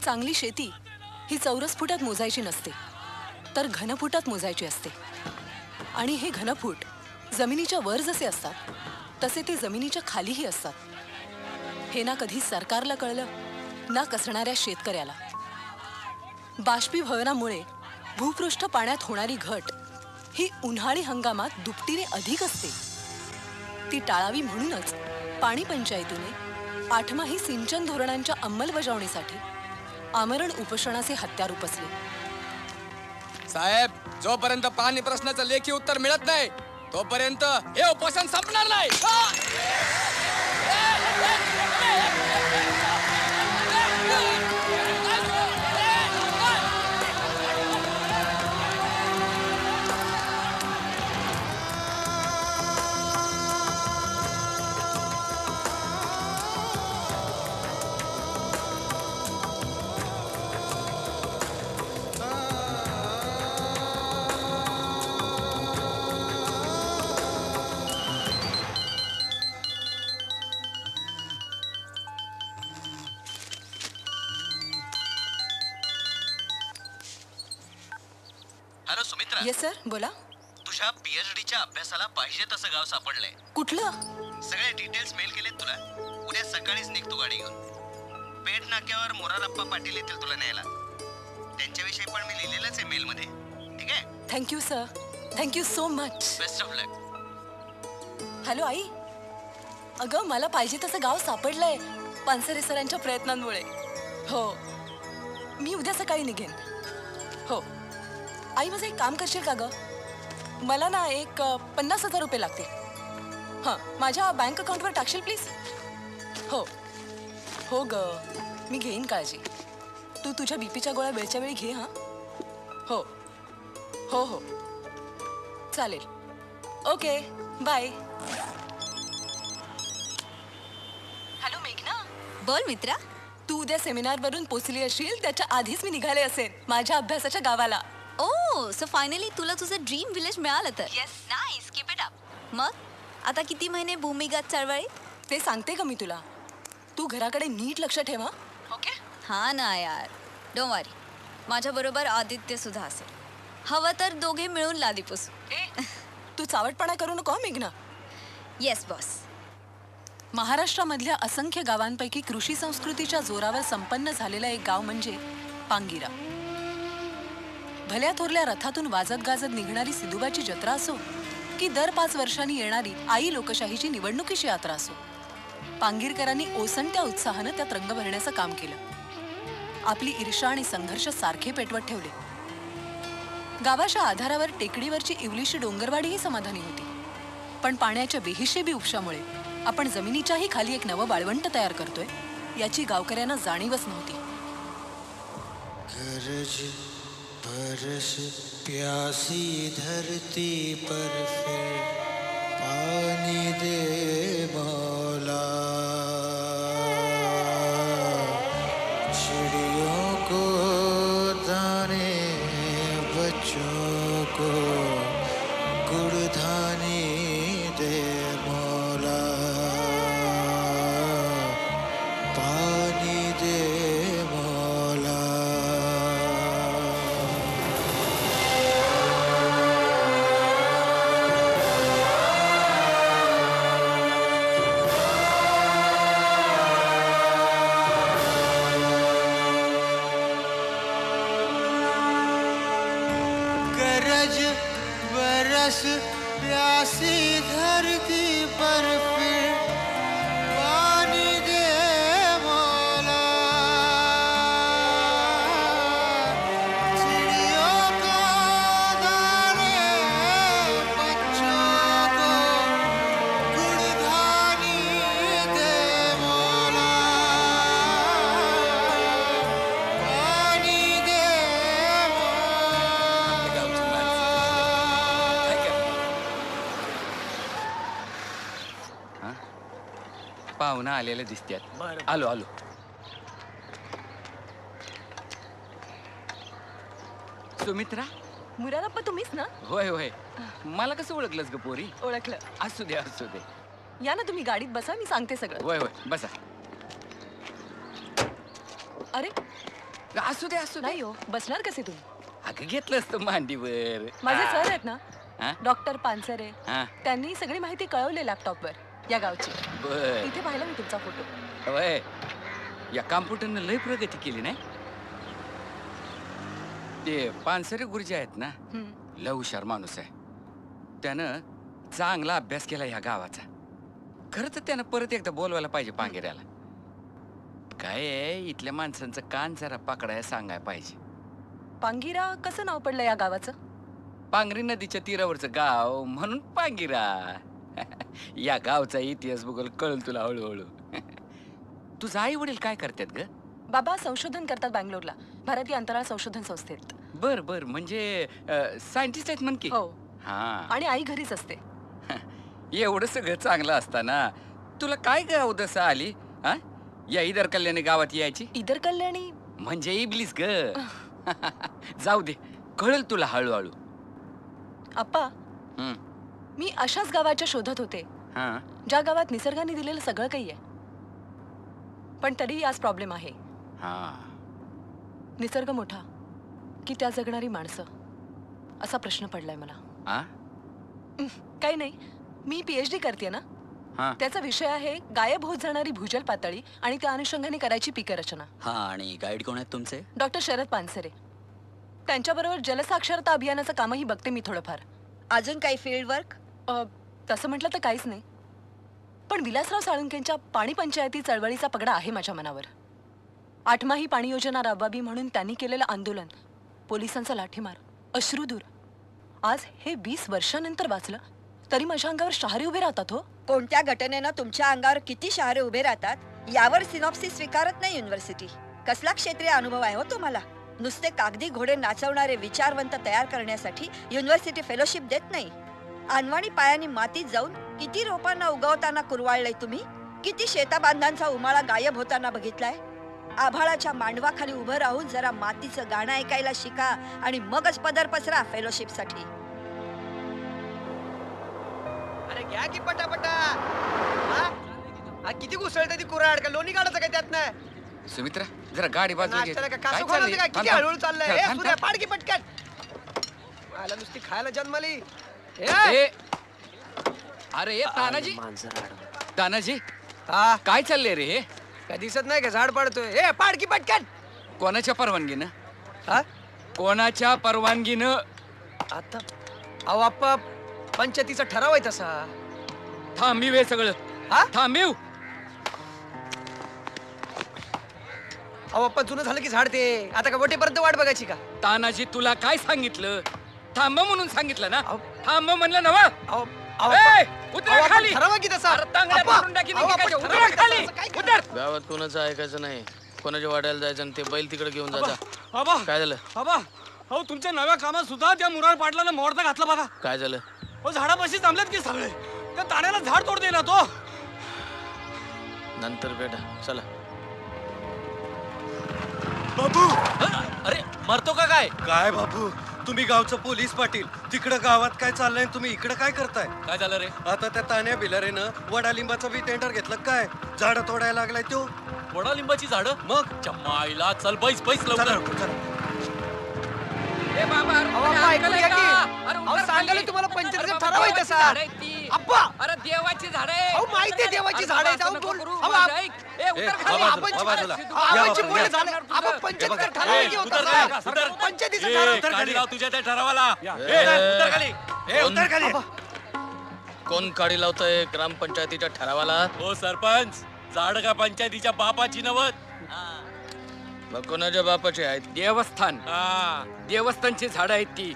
चांगली शेती ही चौरस फुटात मोजायची नसते, तर घनफुटात मोजायची असते. आणि हे घनफूट जमिनीच्या वर जसे असतात तसे ते जमिनीच्या खालीही असतात. हे ना कधी सरकारला कळलं ना कसणाऱ्या शेतकऱ्याला. बाष्पीभवनामुळे भूपृष्ठ पाण्यात होणारी घट ही उन्हाळी हंगामात दुपटीने अधिक असते. ती टाळावी म्हणूनच पाणी पंचायतीने आठमाही सिंचन धोरणांच्या अंमलबजावणीसाठी आमरण उपोषणाचे हत्यार उपसले. साहेब, जोपर्यंत पाणी प्रश्नाचं लेखी उत्तर मिळत नाही तोपर्यंत हे उपोषण संपणार नाही. हॅलो सुमित्रा. येस सर, बोला. तुझ्या पीएचडीच्या अभ्यासाला पाहिजे तसं गाव सापडलंय. कुठलं? सगळे डिटेल्स मेल केलेत तुला. उद्या सकाळीच निघ तू गाडी घेऊन. पेठ नाक्यावर मोरारप्पा पाटील येतील तुला न्यायला. त्यांच्याविषयी पण मी लिहिलेलंच आहे मेल मध्ये. ठीक आहे? Thank you sir, thank you so much. Best of luck. Hello आई. अगं, मला पाहिजे तसं गाव सापडलंय पानसरे सरांच्या प्रयत्नांमुळे. हो, मी उद्या सकाळी निघेन. हो आई, माझं एक काम करशील का ग? मला ना एक 50,000 रुपये लागतील. हां, माझ्या बँक अकाउंटवर टाकशील प्लीज? हो हो ग, मी घेईन काळजी. तू तुझ्या बीपीच्या गोळ्या वेळच्या वेळी घे. हां, हो हो हो, चालेल. Okay, bye. हॅलो मेघना. बोल मित्रा. तू उद्या सेमिनारवरून पोचली असशील त्याच्या आधीच मी निघाले असेल माझ्या अभ्यासाच्या गावाला. ओ, सो फायनली तुला तुझं ड्रीम विलेज मिळालं तर. Yes. Nice, keep it up. मग आता किती महिने भूमिगत चळवळीत? ते सांगते का मी तुला. तू घराकडे नीट लक्ष ठेवा. ओके. हा ना यार, डोंट वरी. माझ्या बरोबर आदित्य सुद्धा असेल. हवं तर दोघे मिळून लादी पुसू. तू चावटपणा करू नको मेघना. Yes boss. महाराष्ट्रामधल्या असंख्य गावांपैकी कृषी संस्कृतीच्या जोरावर संपन्न झालेलं एक गाव म्हणजे पांगिरा. भल्या थोरल्या रथातून वाजत गाजत निघणारी सिदुबाची जत्रा असो की दर 5 वर्षांनी येणारी आई लोकशाहीची निवडणुकीची यात्रा असो, पांगिरकरांनी ओसंत्या उत्साहानं त्यात रंग भरण्याचं काम केलं. आपली ईर्ष्या आणि संघर्ष सारखे पेटवत ठेवले. गावाच्या आधारावर टेकडीवरची इवलीशी डोंगरवाडीही समाधानी होती. पण पाण्याच्या बेहिशेबी उपशामुळे आपण जमिनीच्याही खाली एक नवं वाळवंट तयार करतोय याची गावकऱ्यांना जाणीवच नव्हती. गरज बरस प्यासी धरती पर फिर पानी दे मौला. चिड़ियों को दाने, बच्चों को गुड़धानी दे मौला. पानी दे मौला. गरज बरस प्यासी धरती पर फिर पानी दे मौला. चिड़ियों को दाने, बच्चों को गुड़धानी दे मौला. पानी दे पाहुणा आलेले दिसतात. आलो आलो. सुमित्रा. मुरारप्पा तुम्हीच ना? होय होय. मला कसं ओळखलंस ग पोरी? ओळखलं. असू दे असू दे. या ना तुम्ही गाडीत बसा, मी सांगते सगळं. होय होय, बसा. अरे, असू दे असू दे. नाही हो, बसणार कसे तुम्ही? अगं घेतलं असतं मांडीवर. माझे हा. सर आहेत ना, हा? डॉक्टर पानसरे, हा. त्यांनी सगळी माहिती कळवली लॅपटॉपवर या गावची. बर इथे पाहिला मी तुमचा फोटो. वय या कॉम्प्युटरनं लय प्रगती केली नाही. ते पानसरे गुरुजी आहेत ना, लय हुशार माणूस आहे. त्यानं चांगला अभ्यास केला ह्या गावाचा. खरं तर त्यानं परत एकदा बोलवायला पाहिजे पांगिऱ्याला. काय आहे, इथल्या माणसांचं कान जरा पकडायला सांगायला पाहिजे. पांगिरा कसं नाव पडलं या गावाचं? पांगरी नदीच्या तीरावरचं गाव म्हणून पांगिरा. या गावचा इतिहास भूगोल कळेल तुला हळूहळू. तुझं आई वडील काय करतात ग? बाबा संशोधन करतात बँगलोरला, भारतीय अंतराळ संशोधन संस्थेत. बर बर, म्हणजे सायंटिस्ट आहेत म्हण की. हो, हा. आणि आई घरीच असते. एवढं सगळं चांगलं असताना तुला काय ग उदस आली हा? या इदर कल्याणी गावात यायची इदर कल्याणी म्हणजे इबलीस ग. जाऊ दे, कळेल तुला हळूहळू. आप्पा, हम्म. मी अशाच गावाच्या शोधात होते हा. ज्या गावात निसर्गाने दिलेलं सगळं काही आहे, पण तरीही आज प्रॉब्लेम आहे. हा. निसर्ग मोठा की त्या जगणारी माणसं, असा प्रश्न पडलाय मला. हा? काही नाही, मी PhD करते ना, हा. त्याचा विषय आहे गायब होत जाणारी भूजल पातळी आणि त्या अनुषंगाने करायची पीक रचना. हा, आणि गाईड कोण आहेत तुमचे? डॉक्टर शरद पानसरे, त्यांच्याबरोबर जलसाक्षरता अभियानाचं कामही बघते मी थोडंफार. अजून काही फील्ड वर्क? तसं म्हटलं तर काहीच नाही, पण विलासराव साळुंखेंच्या पाणी पंचायती चळवळीचा पगडा आहे माझ्या मनावर. 8माही पाणी योजना राबवावी म्हणून त्यांनी केलेलं आंदोलन, पोलिसांचा लाठीमार, अश्रुधूर, आज हे 20 वर्षानंतर वाचलं तरी माझ्या अंगावर शहारे उभे राहतात. हो, कोणत्या घटनेनं तुमच्या अंगावर किती शहारे उभे राहतात यावर सिनॉप्सिस स्वीकारत नाही युनिव्हर्सिटी. कसला क्षेत्रीय अनुभव आहे हो तुम्हाला? नुसते कागदी घोडे नाचवणारे विचारवंत तयार करण्यासाठी युनिव्हर्सिटी फेलोशिप देत नाही. अनवाणी पायानी मातीत जाऊन किती रोपांना उगवताना कुरवाळलंय तुम्ही? किती शेताबांधांचा उमाळा गायब होताना बघितलाय? आभाळाच्या मांडवाखाली उभं राहून जरा मातीचं गाणं ऐकायला शिका आणि मगच पदर पसरा फेलोशिपसाठी. अरे घ्या की पटापटा. किती घुसळते ती कुऱ्हाड, का लोणी काढायचं काय त्यात नाही? सुमित्रा, जरा गाडी बाजूला घे. नाश्त्याला का काय कासू खाणं चाललंय? होतं काय? किती थांब, हळूहळू चाललंय. थांब, ए, थांब, सूर्या, थांब. पाड की पटकन. आला नुसती खायला जन्मली. ए, अरे ये तानाजी, तानाजी, हा, काय चाललंय रे हे? काय दिसत नाही का झाड पडतोय? ए, पाड की पटकन. कोणाच्या परवानगीनं? हा, कोणाच्या परवानगीनं? आता अहो आप्पा, पंचायतीचा ठराव आहे तसा. थांबीव हे सगळं. हा, थांबीव. अहो आप्पा, जुनं झालं की झाड ते. आता का वटेपर्यंत वाट बघायची का? तानाजी, तुला काय सांगितलं? थांब म्हणून सांगितलं ना? अहो. थांब म्हणलं नव. अहो, अहो, ए, आप्पा, उतरा अहो, आपण खाली. ठराव की तसा. अरे तांगड्या आप्पा, मारून टाकीन अहो, एकेकाच्या. आपण उतरा ठराव की खाली. तसं, काय उतर. गावात कोणाचं ऐकायचं नाही. कोणाच्या वाड्याला जायचं आणि ते बैल तिकडे घेऊन जायचा. बाबा काय झालं? बाबा, अहो तुमच्या नव्या कामात सुद्धा त्या मुरार पाटलानं मोडता घातला बघा. काय झालं? हो, झाडापाशी थांबलेत की सगळे. त्या ताण्याला झाड तोड ना तो. नंतर बेटा, चला. बाबू, अरे मरतो का काय? काय बाबू, तुम्ही गावचं पोलीस पाटील, तिकडं गावात काय चाललंय, तुम्ही इकडं काय करताय? काय झालं रे? आता त्या तान्या बिलारेनं वडालिंबाचं बी टेंडर घेतलं काय? झाडं तोडायला लागलाय तो. वडालिंबाची झाडं? मग चम्माईला चल, बैस बैस चला, लवकर. चला. ए बाबा, अरे अहो, तुम्ही आप्पा, ऐकलंय ऐकून घ्या का? की. अरे अहो, उतर सांगायला खाली. तुम्हाला अरे पंचायतीचा बाबा, ठराव आहे देवाची तसा. झाडं आहेत ती. आप्पा. अरे देवाची झाडं आहे. अहो, माहिती आहे देवाची झाडं आहेत. अहो, बोल. अहो, आप- ऐक. ए, उतर खाली. बाबा, आपण बाबा, चला. अहो, या आबाची बाबा, बोलणं या. झालं. आपण पंचायतीचा ठराव आहे की होता उतर तसा. खाली, उतर. पंचायतीचा ए, ठराव. काडी लाव तुझ्या त्या ठरावाला. उतर खाली. उतर खाली. कोण काडी लावतंय ग्रामपंचायतीच्या ठरावाला? हो सरपंच, झाड का पंचायतीच्या बापाची नवत. मग कोणाच्या बापाचे आहेत? देवस्थान, देवस्थानची झाडं आहेत ती.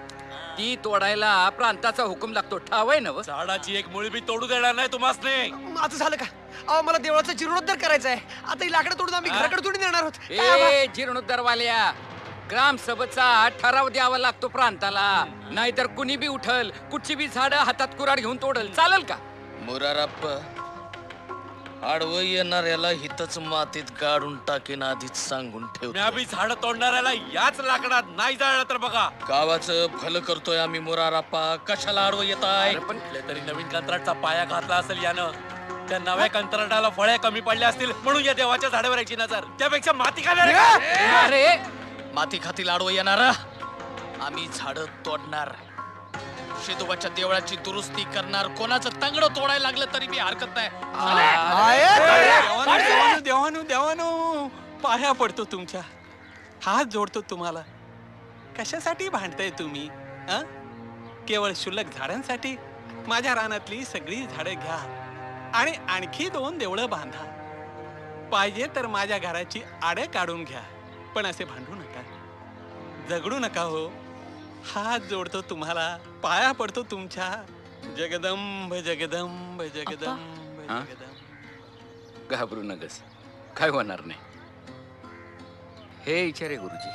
ती तोडायला प्रांताचा हुकूम लागतो. ठाव आहे ना व? झाडाची एक मुळी बी तोडू देणार नाही तुम्हासने. माझं झालं का? अहो, मला देवळाचा जीर्णोद्धार करायचा आहे. आता ही लाकडं तोडून आम्ही घराकडे तोडून येणार आहोत. काय आबा? ए जीर्णोद्धारवाल्या, ग्रामसभेचा ठराव द्यावा लागतो प्रांताला, नाहीतर कुणी बी उठल, कुठची बी झाडं हातात कुराड घेऊन तोडल. चालेल का? मुरारप्पा, आडवं येणाऱ्याला हितच मातीत गाडून टाकीन आधीच सांगून मी ठेवतो. आम्ही झाड तोडणाऱ्याला याच लाकडात नाही जाळलं तर बघा. गावाचं भलं करतोय आम्ही मुरारप्पा, कशाला आडवं येताय? अरे पण तरी नवीन कंत्राटचा पाया घातला असेल यानं. त्या नव्या कंत्राटाला फळे कमी पडले असतील म्हणून या देवाच्या झाडावर यायची नजर. त्यापेक्षा माती खाणार. अरे माती खाती लाडू येणारा आम्ही झाड तोडणार, शिदोबाच्या देवळाची दुरुस्ती करणार, कोणाचं तंगड तोडायला लागलं तरी मी हरकत नाही. देवानू देवानू पाया पडतो तुमच्या, हात जोडतो तुम्हाला. कशासाठी भांडताय तुम्ही? केवळ शुल्लक झाडांसाठी? माझ्या रानातली सगळी झाडं घ्या आणि आणखी 2 देवळं बांधा. पाहिजे तर माझ्या घराची आडे काढून घ्या, पण असे भांडू नका, झगडू नका हो. हात जोडतो तुम्हाला, पाया पडतो तुमच्या. जगदंब जगदंब जगदंब हा? जगदंब. घाबरू नकस, काय होणार नाही. हे विचारे गुरुजी.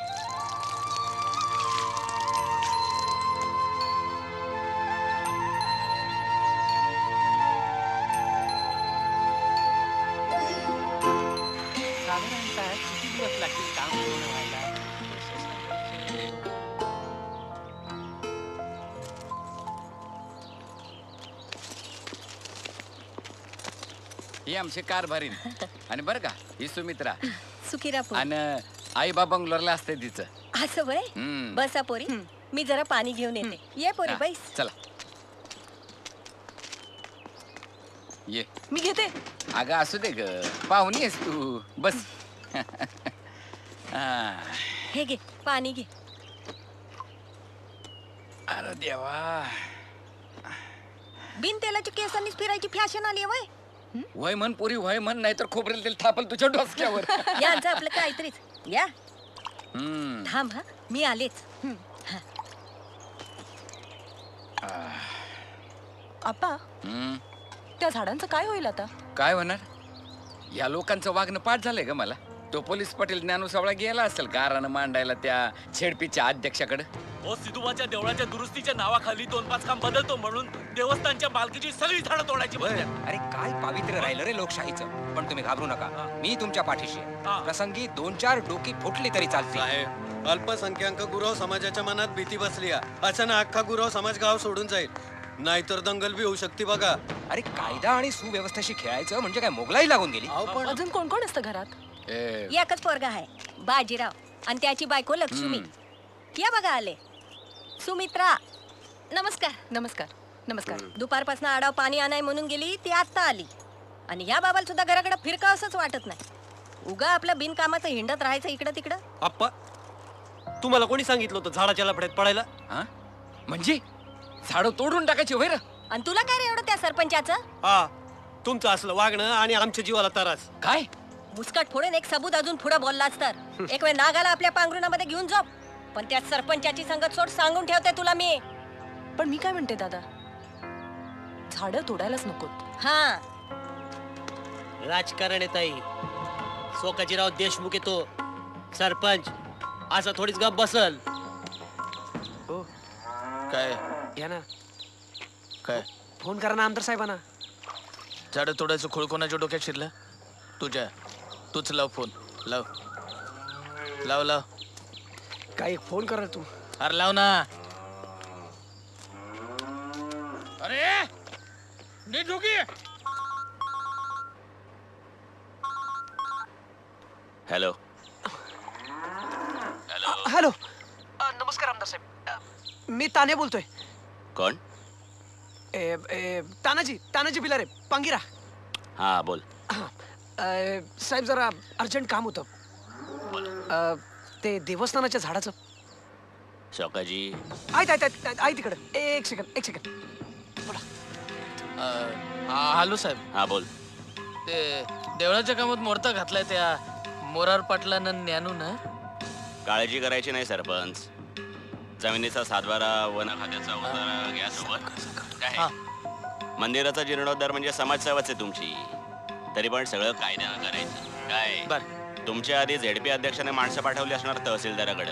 साधारणतः किती दिवस लागतील काम पूर्ण व्हायला? ही आमची कारभारीन आणि बरं का ही सुमित्रा सुकिरा पोरी. आणि आई बाबा बंगलोरला असते तिचं. असं वय. हम्म. बसा पोरी, मी जरा पाणी घेऊन येते. ये पोरी हा, बैस. चला ये. मी घेते. अगं असू दे ग, पाहुणी आहेस तू, बस. हा. हे घे पाणी घे. अरे देवा, बिन तेलाच्या केसांनीच फिरायची फॅशन आली वय. वय म्हण पोरी, वय म्हण, नाही तर खोबरेल तेल थापल तुझ्या डोसक्यावर. यांचं आपलं काहीतरीच. या हम्म. थांब हा, मी आलेच. आप्पा, हम्म. त्या झाडांचं काय होईल आता? काय होणार? या लोकांचं वागणं पाठ झालंय ग मला. तो पोलीस पाटील ज्ञानूसावळा गेला असेल गारानं मांडायला त्या छेडपीच्या अध्यक्षाकडे. ओ सिद्धोबाच्या देवळाच्या दुरुस्तीच्या नावाखाली 2-5 काम बदलतो म्हणून देवस्थानच्या मालकीची सगळी झाडं तोडायची म्हणतात. अरे काय पावित्र्य राहिलं रे लोकशाहीचं. पण तुम्ही घाबरू नका, मी तुमच्या पाठीशी आहे. प्रसंगी 2-4 डोकी फुटली तरी चालते. साहेब, अल्पसंख्याक गुरव समाजाच्या मनात भीती बसली आहे. अचानक अख्खा गुरव समाज गाव सोडून जाईल, नाहीतर दंगल बी होऊ शकते बघा. अरे कायदा आणि सुव्यवस्थेशी खेळायचं म्हणजे काय मोगलाई लागून गेली? अजून कोण कोण असतं घरात? एकच पोरगा आहे, बाजीराव, आणि त्याची बायको लक्ष्मी. या बघा आले. सुमित्रा, नमस्कार. नमस्कार. नमस्कार. दुपारपासून आडाव पाणी आणाय म्हणून गेली, ती आत्ता आली. आणि या बाबाला सुद्धा घराकडे फिरका असंच वाटत नाही. उगा आपलं बिनकामाचं हिंडत राहायचं इकडं तिकडं. आप्पा, तुम्हाला कोणी सांगितलं होतं झाडाच्या लफड्यात पडायला? हा? म्हणजे झाडं तोडून टाकायची होय र? आणि तुला काय रे एवढं त्या सरपंचाचं? हा, तुमचं असलं वागणं आणि आमच्या जीवाला त्रास. काय मुस्कट फोडून एक सबूत अजून पुढे बोललाच तर एक वेळ नागाला आपल्या पांघरुणामध्ये घेऊन झोप. पण त्या सरपंचाची संगत सोड, सांगून ठेवते तुला मी. पण मी काय म्हणते दादा, झाडं तोडायलाच नकोत. हा, राजकारण आहे ताई. सोकाजीराव देशमुख येतो सरपंच, असं थोडीच गप बसल. काय या ना, काय फोन करा ना आमदार साहेबांना. झाडं तोडायचं खोळ कोणाच्या डोक्यात शिरलं? तुझ्या. तूच लाव फोन. लाव लाव लाव. काय फोन करा तू. अरे लाव ना. अरे नीट डोकी. हॅलो हॅलो, नमस्कार आमदार साहेब, मी ताने बोलतोय. कोण? तानाजी बिलारे, पांगिरा. हा बोल. साहेब जरा अर्जंट काम होतं. ते देवस्थानाच्या झाडाचं. शोकाजी आई तिकडं. एक सेकंड. हॅलो साहेब. हा बोल. ते देवळाच्या कामात मोर्चा घातलाय त्या मोरार पाटलानं ज्ञानू ना. काळजी करायची नाही सरपंच. जमिनीचा 7-12 वन खात्याचा उतारा घ्या सोबत. काय मंदिराचा जीर्णोद्धार म्हणजे समाजसेवाच आहे तुमची. तरी पण सगळं कायद्यानं करायचं. काय बर, तुमच्या आधी झेडपी अध्यक्षाने माणसं पाठवली असणार तहसीलदाराकडे.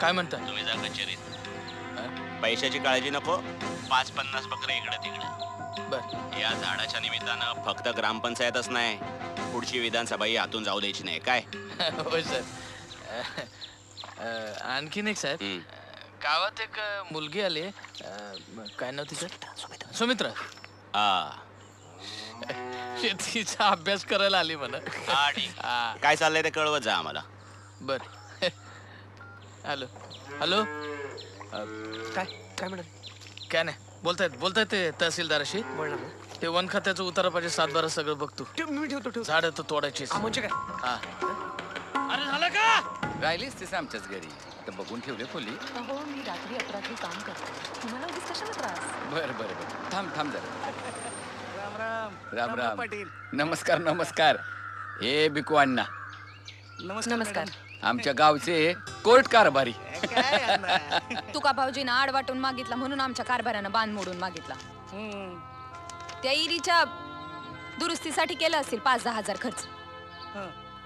काय म्हणता? तुम्ही जा कचेरीत. पैशाची काळजी नको. 5-50 बकरे इकडे तिकडे. बर, या झाडाच्या निमित्तानं फक्त ग्रामपंचायतच नाही, पुढची विधानसभाही हातून जाऊ द्यायची नाही. काय? होय सर. आणखीन एक साहेब, गावात एक मुलगी आली. काय नाव तिचं? सुमित्रा. हा, शेतीचा अभ्यास करायला आली म्हणा. काय चाललंय ते कळवत जा आम्हाला. बर. हॅलो हॅलो काय काय म्हणाल? काय नाही बोलतायत ते तहसीलदाराशी. बोलणार ना? ते वन खात्याचं उतारापाचे 7-12 सगळं बघतो. मी ठेवतो. झाड तर तोडायचीच. म्हणजे काय? हा. अरे झालं का? राहिलीच तेच आमच्याच घरी तर बघून ठेवले खोली. अहो मी रात्री अपरात्री काम करते, तुम्हाला उगीच कशाला त्रास? बरं बरं बरं थांब जरा. राम राम. राम राम. पाटील. नमस्कार. हे बिकू अण्णा नमस्कार. आमच्या गावचे कोर्ट कारभारी. तुका भाऊजीनं आड वाटून मागितला म्हणून आमच्या कारभारानं बांध मोडून मागितला. त्या इरीच्या दुरुस्तीसाठी केलं असेल 5-10 हजार खर्च.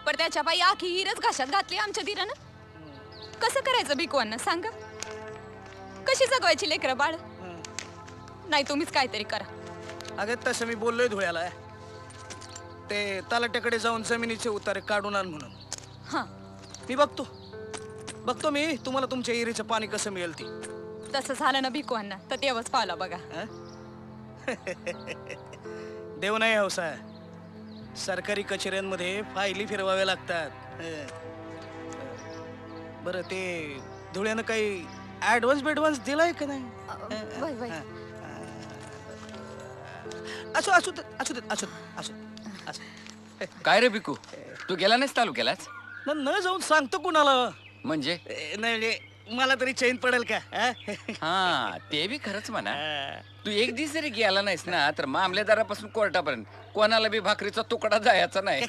पण त्याच्या पायी आखी हिरच घाशात घातली आमच्या धीरानं. कसं करायचं भिकवांना सांगा? कशी जगवायची लेकरं बाळ? नाही तुम्हीच काहीतरी करा. अगं तसं मी बोललोय धुळ्याला, ते तलाट्याकडे जाऊन जमिनीचे उतारे काढून आण म्हणून. हा मी बघतो मी तुम्हाला तुमच्या एरीचं पाणी कसं मिळेल ती. तसं झालं ना भिकवांना तर तेव्हाच पावला बघा. देव नाही हौसा. सरकारी कचेऱ्यांमध्ये फायली फिरवाव्या लागतात. बरं ते धुळ्यानं काही ऍडव्हान्स दिलाय का नाही? असू काय रे बिकू तू गेला नाहीस तालुक्यालाच? न जाऊन सांगतो कुणाला? म्हणजे नाही मला तरी चैन पडेल का? हा ते बी खरंच म्हणा. तू एक दिवस जरी गेला नाहीस ना तर मामलेदारापासून कोर्टापर्यंत कोणाला बी भाकरीचा तुकडा जायचा नाही.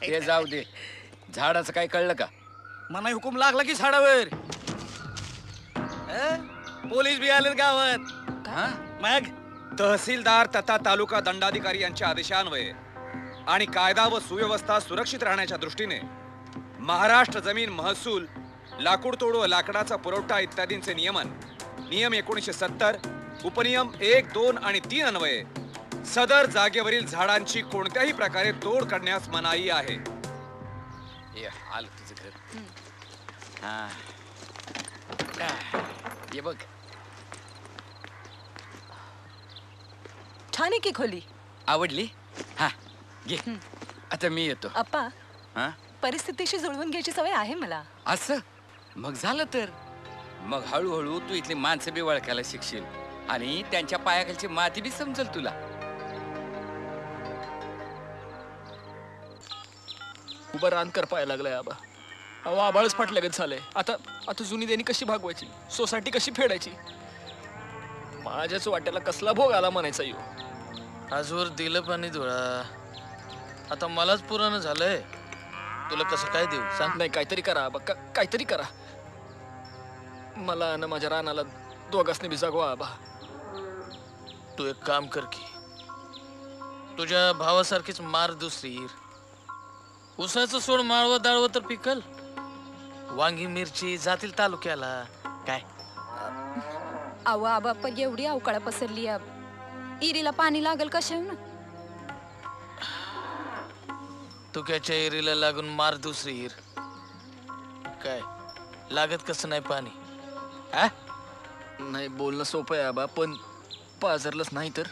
हे जाऊ दे, झाडाचं काय कळलं का? मनाई हुकूम लागला की झाडावर पोलीस बी आले गावात. हा मग तहसीलदार तथा तालुका दंडाधिकारी यांच्या आदेशान्वये आणि कायदा व सुव्यवस्था सुरक्षित राहण्याच्या दृष्टीने महाराष्ट्र जमीन महसूल लाकूड तोड व लाकडाचा पुरवठा इत्यादींचे नियम 1970 उपनियम 1, 2 आणि 3 अन्वये सदर जागेवरील झाडांची कोणत्याही प्रकारे तोड करण्यास मनाई आहे. आलं तुझं घर. हा ये बघ छान आहे की खोली. आवडली? हा घे. आता मी येतो. अप्पा हा परिस्थितीशी जुळवून घ्यायची सवय आहे मला. असं मग झालं तर मग हळूहळू तू इथली माणसं बी ओळखायला शिकशील आणि त्यांच्या पायाखालची माती बी समजेल तुला. उभं रान कर पाहायला लागलाय आबा. अहो आबाळच फाटल्यागत झालंय. आता जुनी देणी कशी भागवायची, सोसायटी कशी फेडायची, माझ्याच वाट्याला कसला भोग आला म्हणायचा येऊ. आजवर दिलं पाणी धुळा, आता मलाच पुराण झालंय. तुला कसं काय देऊ सांग? नाही काहीतरी करा आबा, काहीतरी करा. मला आणि माझ्या रानाला दोघांनी बी जागवा आबा. तू एक काम कर की तुझ्या भावासारखीच मार दुसरी उसाचं सोड, माळवं दाळवं तर पिकल. वांगी मिरची जातील तालुक्याला. काय अहो आबा पण एवढी अवकाळ पसरली. इरीला पाणी लागल कशा ना? तुक्याच्या एरीला लागून मार दुसरी हिर. काय लागत कसं नाही पाणी? नाही बोलणं सोपं आहे आबा, पण पाजरलंच नाही तर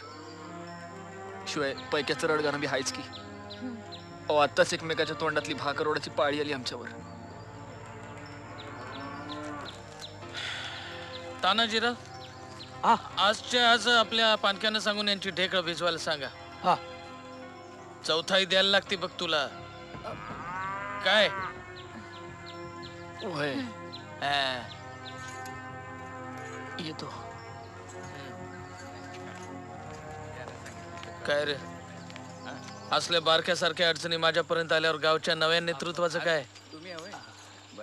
शिवाय पैक्याचं रडगाणं बी हायच की. अहो आत्ताच एकमेकाच्या तोंडातली भाकर ओढायची पाळी आली आमच्यावर. तानाजीराव, आजच्या आज आपल्या पानक्यानं सांगून यांची ढेकळं भिजवायला सांगा. हा चौथाई द्यायला लागते बघ तुला. काय होय? येतो. काय रे असल्या बारक्यासारख्या अडचणी माझ्यापर्यंत आल्यावर गावच्या नव्या नेतृत्वाचं काय?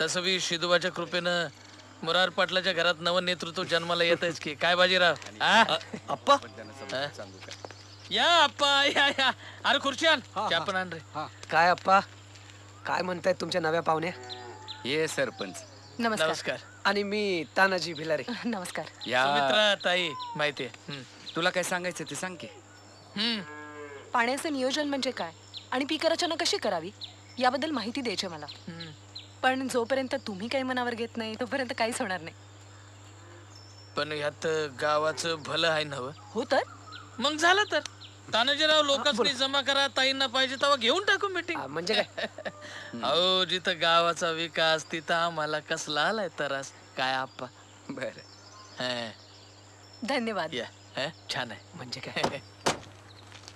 तसं बी शिदुबाच्या कृपेनं मुरार पाटलाच्या घरात नवं नेतृत्व जन्माला येतच की. काय बाजीराव? अप्पा या अप्पा या. अरे खुर्ची आण, चहा पण आण रे. काय अप्पा काय म्हणतायत तुमच्या नव्या पाहुण्या? ये सरपंच. नमस्कार. आणि मी तानाजी भिलारे. नमस्कार. या सुमित्रा ताई माहितीये. तुला काय सांगायचं ते सांग की. पाण्याचं नियोजन म्हणजे काय आणि पीक रचना कशी करावी याबद्दल माहिती द्यायची मला. पण जोपर्यंत तुम्ही काही मनावर घेत नाही तोपर्यंत काहीच होणार नाही. पण ह्यात गावाचं भलं आहे नव. हो तर मग झालं तर तानाजीराव लोकांनी जमा करा, ताईंना पाहिजे तेव्हा घेऊन टाकू मीटिंग. म्हणजे काय? अहो जिथं गावाचा विकास तिथं आम्हाला कसला आलाय तरास काय आप्पा. बर धन्यवाद. या छान आहे. म्हणजे काय?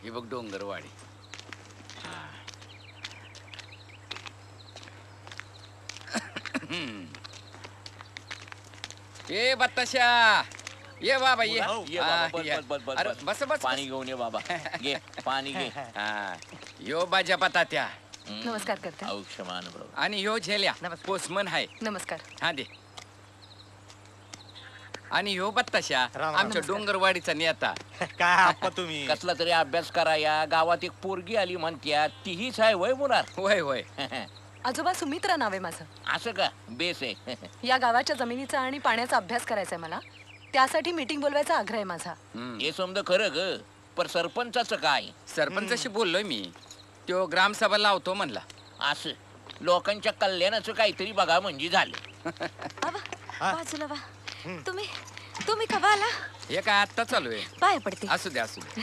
हे बघ डोंगरवाडी. ए बत्ताशा ये बाबा ये. ये बाबा, या. बस, बस, बस, अरे, बस. बस बस पाणी घेऊन ये बाबा. घे पाणी घे. हा. यो बाजा पतात्या नमस्कार करते. औक्षमान बरोबर. आणि यो झेल्या पोस्टमन आहे. नमस्कार. हा दे. आणि ह्यो बत्ताशा आमच्या डोंगरवाडीचा नेता. काय आप्पा तुम्ही? कसला तरी अभ्यास करा. या गावात एक पोरगी आली म्हणत्या, तीहीच आहे वय मुलार. होय होय. आजोबा सुमित्रा नाव आहे माझं. असं का? बेस आहे. या गावाच्या जमिनीचा आणि पाण्याचा अभ्यास करायचा आहे मला. त्यासाठी मीटिंग बोलवायचा आग्रह आहे माझा. हे समज खरं ग, पण सरपंचाचं काय? सरपंचाशी बोललोय मी. तो ग्रामसभा लावतो म्हणला. असं लोकांच्या कल्याणाचं काहीतरी बघा म्हणजे झालं. बाजूला वा. तुम्ही कवा आला? हे काय आत्ता चालू आहे. पाय पडते. असू दे असू दे.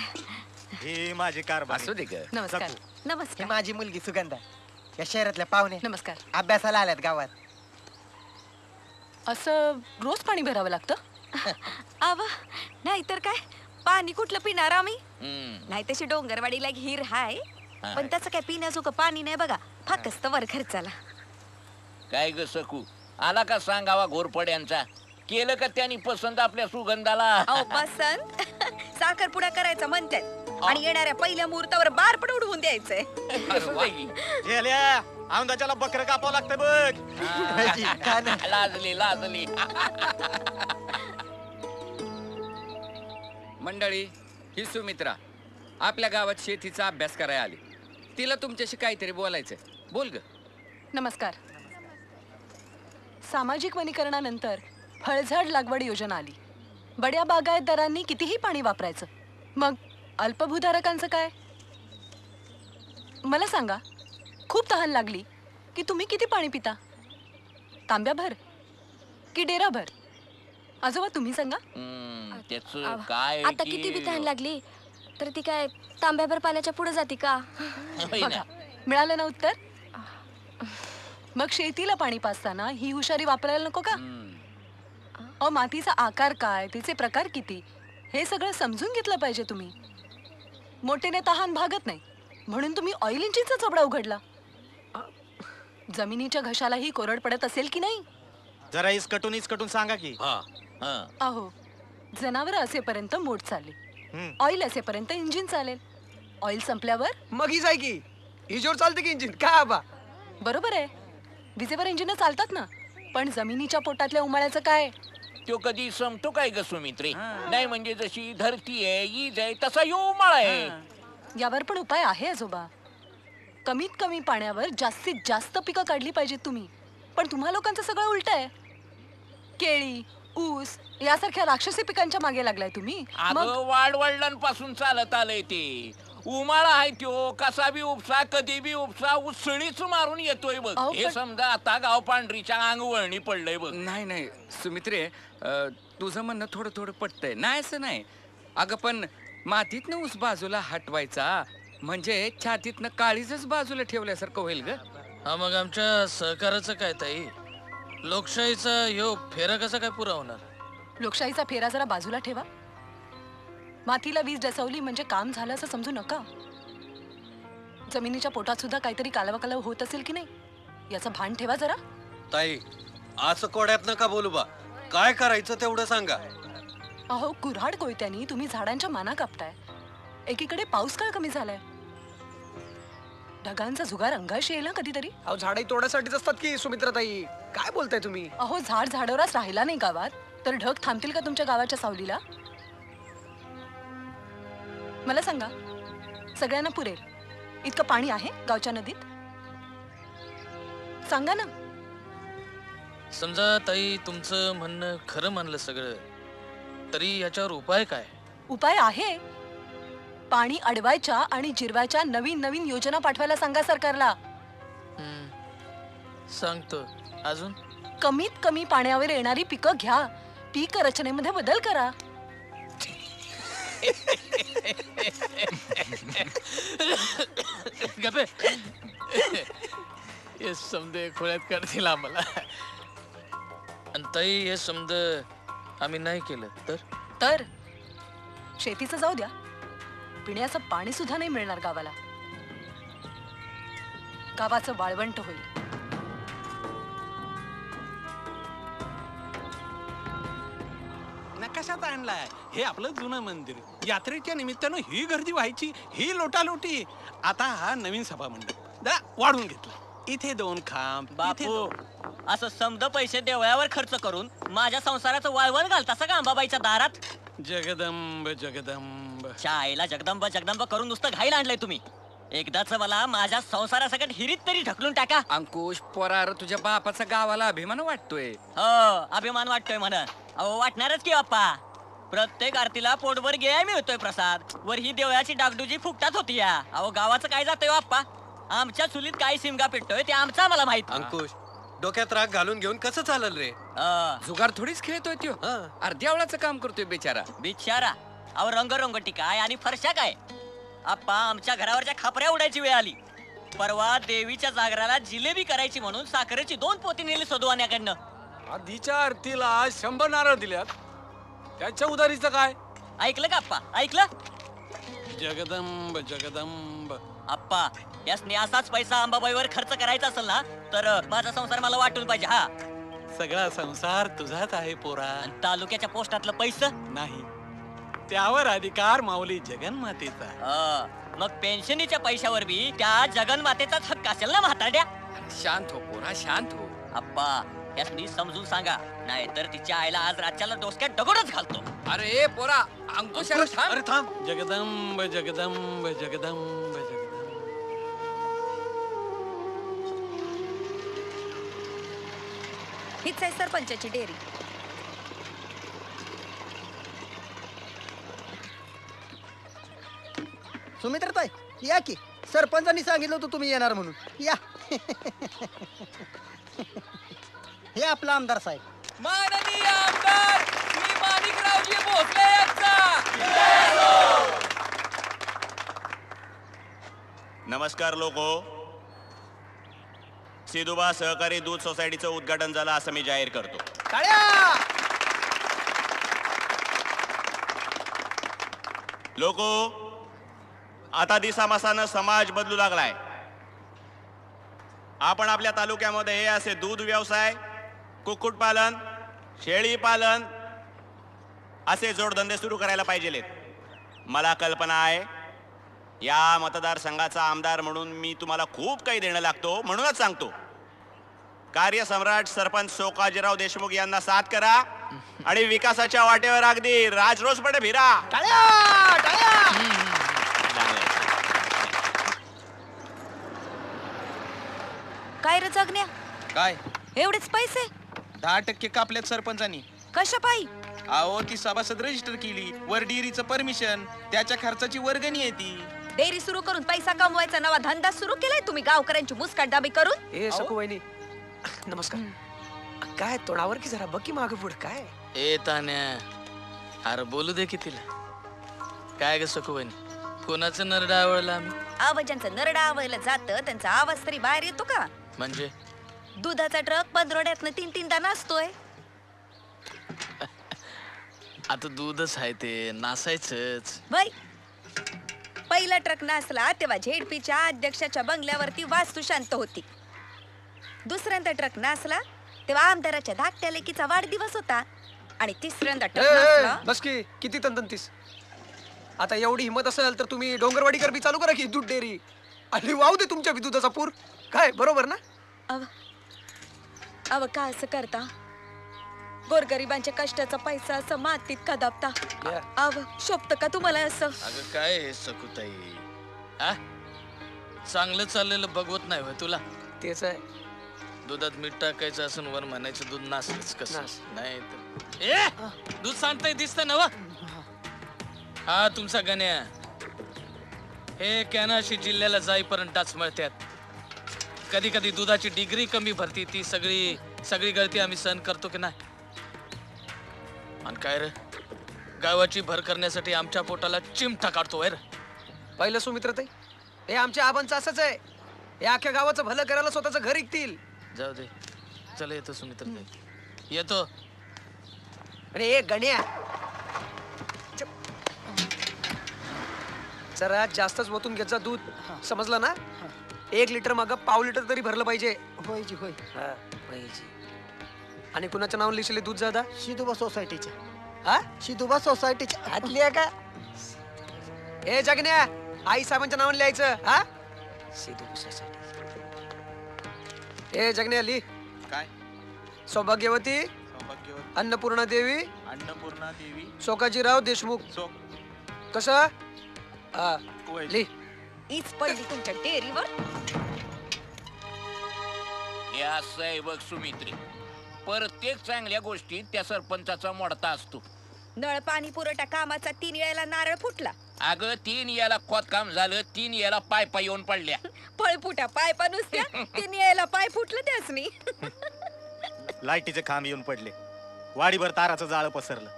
हे माझे कारभार. असू दे ग. नमस्कार. ही नमस्कार. माझी मुलगी सुगंधा. या शहरातल्या पाहुणे नमस्कार. अभ्यासाला आल्यात गावात. असं रोज पाणी भरावं लागतं? आवा नाहीतर काय, पाणी कुठलं पिणार आम्ही? हम्म. नाही तशी डोंगरवाडीला हिर हाय, पण त्याचं काय पिण्याजोगं पाणी नाही बघा. फाकस्त वर खर्चाला. काय ग सकू, आला का सांगावा घोरपड्यांचा? केलं का त्यांनी पसंत आपल्या सुगंधाला? अहो पसंत साखरपुडा करायचा म्हणतात आणि येणाऱ्या पहिल्या मुहूर्तावर बार पण उडवून द्यायचंय. आमदाच्याला बकरं कापावं लागतं बघ. लाजली लाजली. मंडळी, ही सुमित्रा आपल्या गावात शेतीचा अभ्यास करायला आली. तिला तुमच्याशी काहीतरी बोलायचंय. बोल ग. नमस्कार. सामाजिक वनीकरणानंतर फळझाड लागवड योजना आली. बड्या बागायतदारांनी कितीही पाणी वापरायचं, मग अल्पभूधारकांचं काय? मला सांगा, खूप तहान लागली की तुम्ही किती पाणी पिता? तांब्याभर की डेराभर? आजोबा तुम्ही सांगा. त्याचं काय आता किती बी तहान लागली तर ती काय तांब्याभर पाण्याच्या पुढे जाते का? बघा, मिळालं ना उत्तर. मग शेतीला पाणी पाजताना ही हुशारी वापरायला नको का? मातीचा आकार काय, तिचे प्रकार किती, हे सगळं समजून घेतलं पाहिजे तुम्ही. मोठेने तहान भागत नाही म्हणून तुम्ही ऑइल इंजिनचा चबडा उघडला. जमिनीच्या घशालाही कोरड पडत असेल की नाही? जरा इसकटून सांगा की. अहो, जनावर असेपर्यंत मोड चालली, ऑइल असेपर्यंत इंजिन चालेल. ऑइल संपल्यावर मग ही जाय की हिजोर चालते की इंजिन. काय आबा? बरोबर आहे, विजेवर इंजिन चालतात ना, पण जमिनीच्या पोटातल्या उमाळ्याचं काय? तो कधी संपतो काय ग सुमित्रे? नाही म्हणजे जशी धरती आहे, ईज आहे, तसा यो उमाळा आहे. यावर पण उपाय आहे आजोबा. कमीत कमी पाण्यावर जास्तीत जास्त पिकं काढली पाहिजेत तुम्ही. पण तुम्हा लोकांचं सगळं उलट आहे. केळी, ऊस यासारख्या राक्षसी पिकांच्या मागे लागलाय तुम्ही. अगं वाडवडिलांपासून चालत आलंय ते. उमाळा आहे त्यो, कसा बी उपसा, कधी बी उपसा, उसळीच मारून येतोय बघ. हे समजा आता गाव पांढरीच्या अंगवळणी पडलंय बघ. नाही नाही सुमित्रे, तुझं म्हणणं थोडं थोडं पटतंय. नाही असं नाही अगं, पण मातीतनं ऊस बाजूला हटवायचा म्हणजे छातीतनं काळीजच बाजूला ठेवल्यासारखं होईल ग. हा मग आमच्या सहकाराचं काय ताई? लोकशाहीचा ह्यो फेरा कसा काय पुरा होणार? लोकशाहीचा फेरा जरा बाजूला ठेवा. मातीला वीज डसवली म्हणजे काम झालं असं समजू नका. जमिनीच्या पोटात सुद्धा काहीतरी कालवाकालव होत असेल की नाही याचं भान ठेवा जरा. ताई, असं कोड्यात नका बोलू बा. काय करायचं तेवढं सांगा. अहो, कुऱ्हाड कोयत्यानी तुम्ही झाडांच्या माना कापताय. एकीकडे पाऊस काळ कमी झालाय. ढगांचा जुगार अंगाशी येईल ना कधीतरी. अहो, झाडही तोडायसाठीच असतात की सुमित्राताई. काय बोलताय तुम्ही? अहो, झाड झाडावरच राहिला नाही गावात तर ढग थांबतील का तुमच्या गावाच्या सावलीला? मला सांगा, सगळ्यांना पुरेल इतकं पाणी आहे गावच्या नदीत? सांगा ना. समजा ताई तुमचं म्हणणं खरं मानलं सगळं, तरी याच्यावर उपाय काय? उपाय आहे. पाणी अडवायच्या आणि जिरवायच्या नवीन नवीन योजना पाठवायला सांगा सरकारला. सांगतो. अजून कमीत कमी पाण्यावर येणारी पिकं घ्या. पीक रचनेमध्ये बदल करा. समजे खोळ्यात काढतील आम्हाला. आणि ताई हे समज आम्ही नाही केलं तर शेतीचं जाऊ द्या, पिण्याचं पाणी सुद्धा नाही मिळणार गावाला. गावाचं वाळवंट होईल. नकाशात आणलाय हे आपलं जुनं मंदिर. यात्रेच्या निमित्तानं ही गर्दी व्हायची, ही लोटालोटी. आता हा नवीन सभा मंडप वाढून घेतला. इथे 2 खांब, इथे बापू असं समद पैसे देवळावर खर्च करून माझ्या संसाराचं वाळवण घालतासा का अंबाबाईच्या दारात? जगदंब जगदंब शाळेला जगदंब जगदंब करून नुसतं घाईला आणलंय तुम्ही. एकदाच मला माझ्या संसारासकट हिरीत तरी ढकलून टाका. अंकुश पोरार, तुझ्या बापाचा गावाला अभिमान वाटतोय. हो अभिमान वाटतोय म्हणा. अहो वाटणारच की बाप्पा. प्रत्येक आरतीला पोटभर गे मिळतोय प्रसाद. वर ही देवळाची डागडुजी फुकटात होती या. अहो गावाचं काय जातंय बाप्पा? आमच्या चुलीत काय सिमगा पेटतोय ते आमचा मला माहित. अंकुश डोक्यात राग घालून घेऊन कसं चालल रे? जुगार थोडीच खेळतोय त्यो. अर्ध्यावळाचं काम करतोय बेचारा. बिचारा. अहो रंगरंगटी काय आणि फरशा काय? आप्पा आमच्या घरावरच्या खापऱ्या उडायची वेळ आली. परवा देवीच्या जागराला जिलेबी करायची म्हणून साखरेची 2 पोती नेली सदुवान्याकडनं. आधीच्या आरतीला 100 नारळ दिल्यात, त्याच्या उधारीचं काय? ऐकलं का आप्पा? ऐकलं? जगदंब जगदंब आप्पा यासनी असाच पैसा अंबाबाईवर खर्च करायचा असेल ना तर माझा संसार मला वाटून पाहिजे. हा सगळा संसार तुझाच आहे पोरा. तालुक्याच्या पोस्टातलं पैसं नाही, त्यावर अधिकार माऊली जगन्मातेचा. मग पेन्शनीच्या पैशावर बी त्या जगन्मातेचाच हक्क असेल ना म्हाताड्या? शांत हो पोरा, शांत हो. आप्पा यासनी समजून सांगा, नाही तर तिच्या आईला आज राज्याला डोसक्यात दगडच घालतो. अरे पोरा अंकुश अरे थांब. जगदंब जगदंब जगदंब जगदंब. हीच आहे सरपंचाची डेअरी. सुमित्रताई या की, सरपंचांनी सांगितलं होतं तुम्ही येणार म्हणून. या हे आपला आमदार साहेब. माननीय आमदार श्री माणिकरावजी भोसले यांचा. नमस्कार लोको. सिदुबा सहकारी दूध सोसायटीचं उद्घाटन झालं असं मी जाहीर करतो. लोको, आता दिसामासानं समाज बदलू लागलाय. आपण आपल्या तालुक्यामध्ये हे असे दूध व्यवसाय, कुक्कुटपालन, शेळी पालन असे जोडधंदे सुरू करायला पाहिजेत. मला कल्पना आहे या मतदारसंघाचा आमदार म्हणून मी तुम्हाला खूप काही देणं लागतो, म्हणूनच सांगतो कार्यसम्राट सरपंच सोकाजीराव देशमुख यांना साथ करा आणि विकासाच्या वाटेवर अगदी राजरोसपणे फिरा. काय रे जगण्या? काय एवढेच पैसे? 10% कापल्यात सरपंचांनी. कशा पायी? अहो ती सभासद रजिस्टर केली, वर डेअरीचं परमिशन, त्याच्या खर्चाची वर्गणी आहे ती. डेअरी सुरू करून पैसा कमवायचा नवा धंदा सुरू केलाय तुम्ही गावकऱ्यांची मुस्काटदाबी करून. ए सकू वहिनी नमस्कार. काय तोडावर की जरा बकी मागे पुढे काय? ए तान्या, अरे बोलू दे की तिला. काय ग सकू बहिणी, कोणाचं नरडा आवडला आम्ही? आवाजांचं नरडा आवळलं जातं, त्यांचा आवाज तरी बाहेर येतो का? म्हणजे दुधाचा ट्रक पंधरवड्यातनं 3-3दा नाचतोय. आता दूधच आहे ते, नासायचंच. बाई पहिला ट्रक नाचला तेव्हा झेडपीच्या अध्यक्षाच्या बंगल्यावरती वास्तू शांत होती. दुसऱ्यांदा ट्रक नाचला तेव्हा आमदाराच्या धाकट्या लेकीचा वाढदिवस होता. आणि तिसऱ्यांदा ट्रक नाचला. बस की, किती तंतंतीस. आता एवढी हिंमत असेल तर तुम्ही डोंगरवाडीकर बी चालू करा की दूध डेअरी. आणि वाहू दे तुमच्या बी दुधाचा पूर. काय बरोबर ना? अव का असं करता? गोरगरिबांच्या कष्टाचा पैसा असं मातीत का दाबता? अव शोभत का तुम्हाला असं? अगं काय हे सकुताई, आ चांगलं चाललेलं बघवत नाही होय तुला? तेच आहे. दुधात मीठ टाकायचं असून वर म्हणायचं दूध नासलंच कसं नाही तर. ए दूध सांडतंय दिसतंय ना वा? हा तुमचा गण्या. हे कॅनाशी जिल्ह्याला जाईपर्यंत टाचमळत्यात. कधी कधी दुधाची डिग्री कमी भरती, ती सगळी गळती आम्ही सहन करतो की नाही? आणि काय रे, गावाची भर करण्यासाठी आमच्या पोटाला चिमटा काढतो रे. पहिलं सुमित्रताई, हे आमच्या आबांचं असंच आहे. हे अख्ख्या गावाचं भलं करायला स्वतःचं घर ऐकतील जाऊ दे. चला येतो सुमित्र येतो. अरे गण्या जरा जास्तच ओतून घेत जा दूध. समजलं ना? 1 लिटर माग पाव लिटर तरी भरलं पाहिजे. होय जी होय. हा, पाहिजे. आणि कुणाचं नाव लिहिलेले दूध जादा? शिदुबा सोसायटीच्या. हा? शिदुबा सोसायटीच्या. आतली आहे का? ए जगण्या, आई साहेबांच्या नावाने लिहायचं. हा? शिदुबा सोसायटी. ए जगण्या लिह. काय? सौभाग्यवती अन्नपूर्णा देवी सोकाजीराव देशमुख. कसं? हा, लिह. हीच पडली तुमच्या डेअरीवर. हे असं आहे बघ सुमित्री, प्रत्येक चांगल्या गोष्टीत त्या सरपंचाचा मोडता असतो. नळ पाणी पुरवठा कामाचा 3 वेळेला नारळ फुटला. अगं 3 याला खोदकाम झालं, 3 याला पायपा येऊन पडल्या. फळफुटा पायपा नुसत्या 3 वेळेला पाय फुटलं त्यासनी. लाईटीचे खांब येऊन पडले, वाडीभर ताराचं जाळं पसरलं,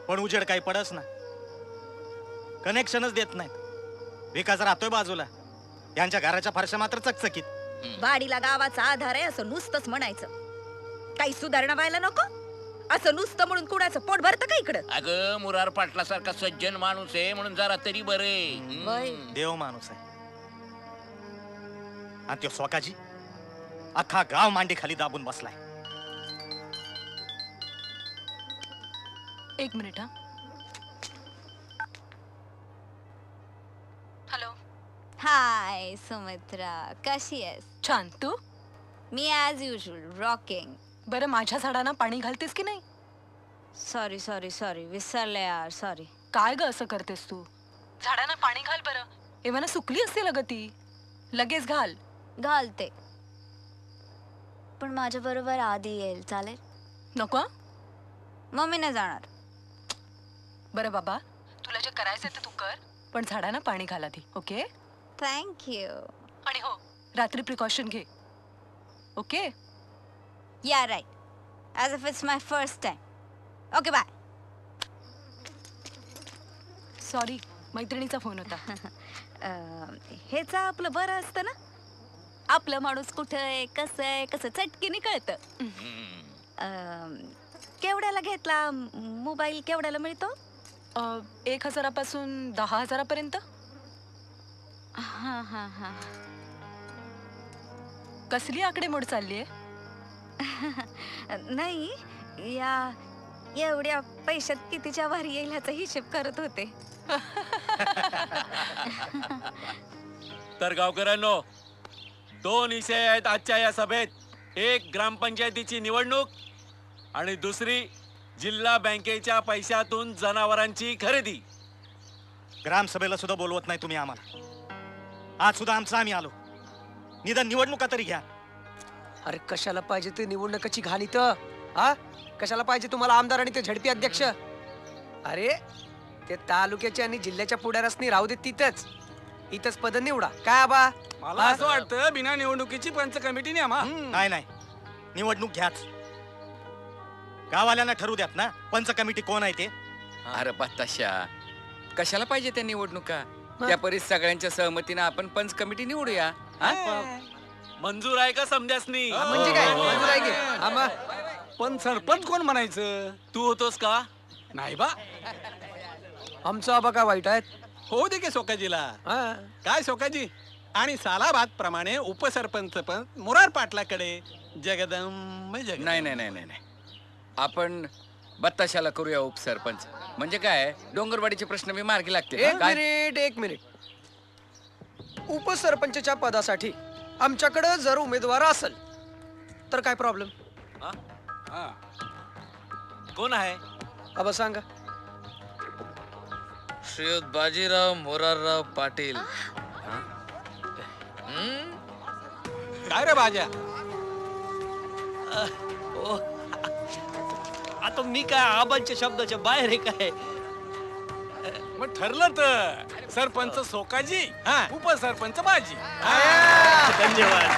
पण उजेड काही पडस ना. कनेक्शनच देत नाहीत. विकास राहतोय बाजूला, यांच्या घराच्या फरशा मात्र चकचकीत. वाडीला गावाचा आधार आहे असं नुसतंच म्हणायचं. काही सुधारणा व्हायला नको. असं नुसतं म्हणून कुणाचं पोट भरतं का इकडं? अगं मुरार पाटला सारखा सज्जन माणूस आहे म्हणून जरा तरी बरे. देव माणूस आहे. आणि तो स्वकाजी अख्खा गाव मांडी खाली दाबून बसलाय. 1 मिनिट. हा, हॅलो. हाय सुमित्रा, कशी आहेस? छान. तू? मी ॲज युजल रॉकिंग. बरं, माझ्या झाडांना पाणी घालतेस की नाही? सॉरी सॉरी सॉरी, विसरले यार, सॉरी. काय ग असं करतेस तू? झाडांना पाणी घाल बरं. एव्हाना सुकली असते अगं ती. लगेच घाल. घालते, पण माझ्या बरोबर आधी येईल, चालेल? नको. मम्मी नाही जाणार. बरं बाबा, तुला जे करायचं ते तू कर, पण झाडांना पाणी घाल आधी. ओके? थँक्यू. आणि हो, रात्री प्रिकॉशन घे. Okay? Yeah, right. As if it's my first time. Okay, bye. Sorry, मैत्रिणीचा फोन होता. हेच आपलं बरं असतं ना. आपलं माणूस कुठं आहे, कसं आहे, कसं चटकीने कळतं. केवढ्याला घेतला मोबाईल? केवढ्याला मिळतो? 1,000 पासून 10,000 पर्यंत. हा हा हा. कसली आकडेमोड चालली आहे? नाही, या एवढ्या पैशात कितीच्या भारी येईल ह्याचा हिशेब करत होते. तर गावकऱ्यांनो, 2 विषय आहेत आजच्या या सभेत. एक ग्रामपंचायतीची निवडणूक आणि दुसरी जिल्हा बँकेच्या पैशातून जनावरांची खरेदी. ग्रामसभेला सुद्धा बोलवत नाही तुम्ही आम्हाला. आज सुद्धा आमचं आम्ही आलो. निदान निवडणुका तरी घ्या. अरे कशाला पाहिजे ते निवडणुकाची घाण इथं? हा, कशाला पाहिजे तुम्हाला आमदार आणि ते झडपी अध्यक्ष? अरे ते तालुक्याच्या आणि जिल्ह्याच्या पुढाऱ्यांनी राहू देत तिथंच. इथंच पद निवडा. काय आबा? मला असं वाटतं बिना निवडणुकीची पंच कमिटी न्यामा. नाही नाही, निवडणूक घ्याच. गावाल्यांना ठरू द्यात ना पंच कमिटी कोण आहे ते. अरे बत्ताशा, कशाला पाहिजे त्या निवडणुका? त्या परीस सगळ्यांच्या सहमतीनं आपण पंच कमिटी निवडूया. मंजूर आहे का समजासनी? म्हणजे काय मंजूर आहे की? आम्हा पण सरपंच कोण म्हणायचं? तू होतोस का? नाही बा, आमचा आबा काय वाईट आहेत? हो दे की सोकाजीला. काय सोकाजी? आणि सालाबाद प्रमाणे उपसरपंच पण मुरार पाटलाकडे. जगदंब जग. नाही नाही नाही नाही, आपण बत्ताशाला करूया उपसरपंच. म्हणजे काय, डोंगरवाडीचे प्रश्न मी मार्गी लागते. एक मिनिट. उपसरपंचच्या पदासाठी आमच्याकडे जर उमेदवार असेल तर काय प्रॉब्लेम? कोण आहे? आबा सांगा. श्रीयुत बाजीराव मोरारराव पाटील. काय रे बाजा? आता मी काय आबांच्या शब्दाच्या बाहेर आहे काय? मग ठरलं तर सरपंच सोकाजी, उपसरपंच बाजी. धन्यवाद.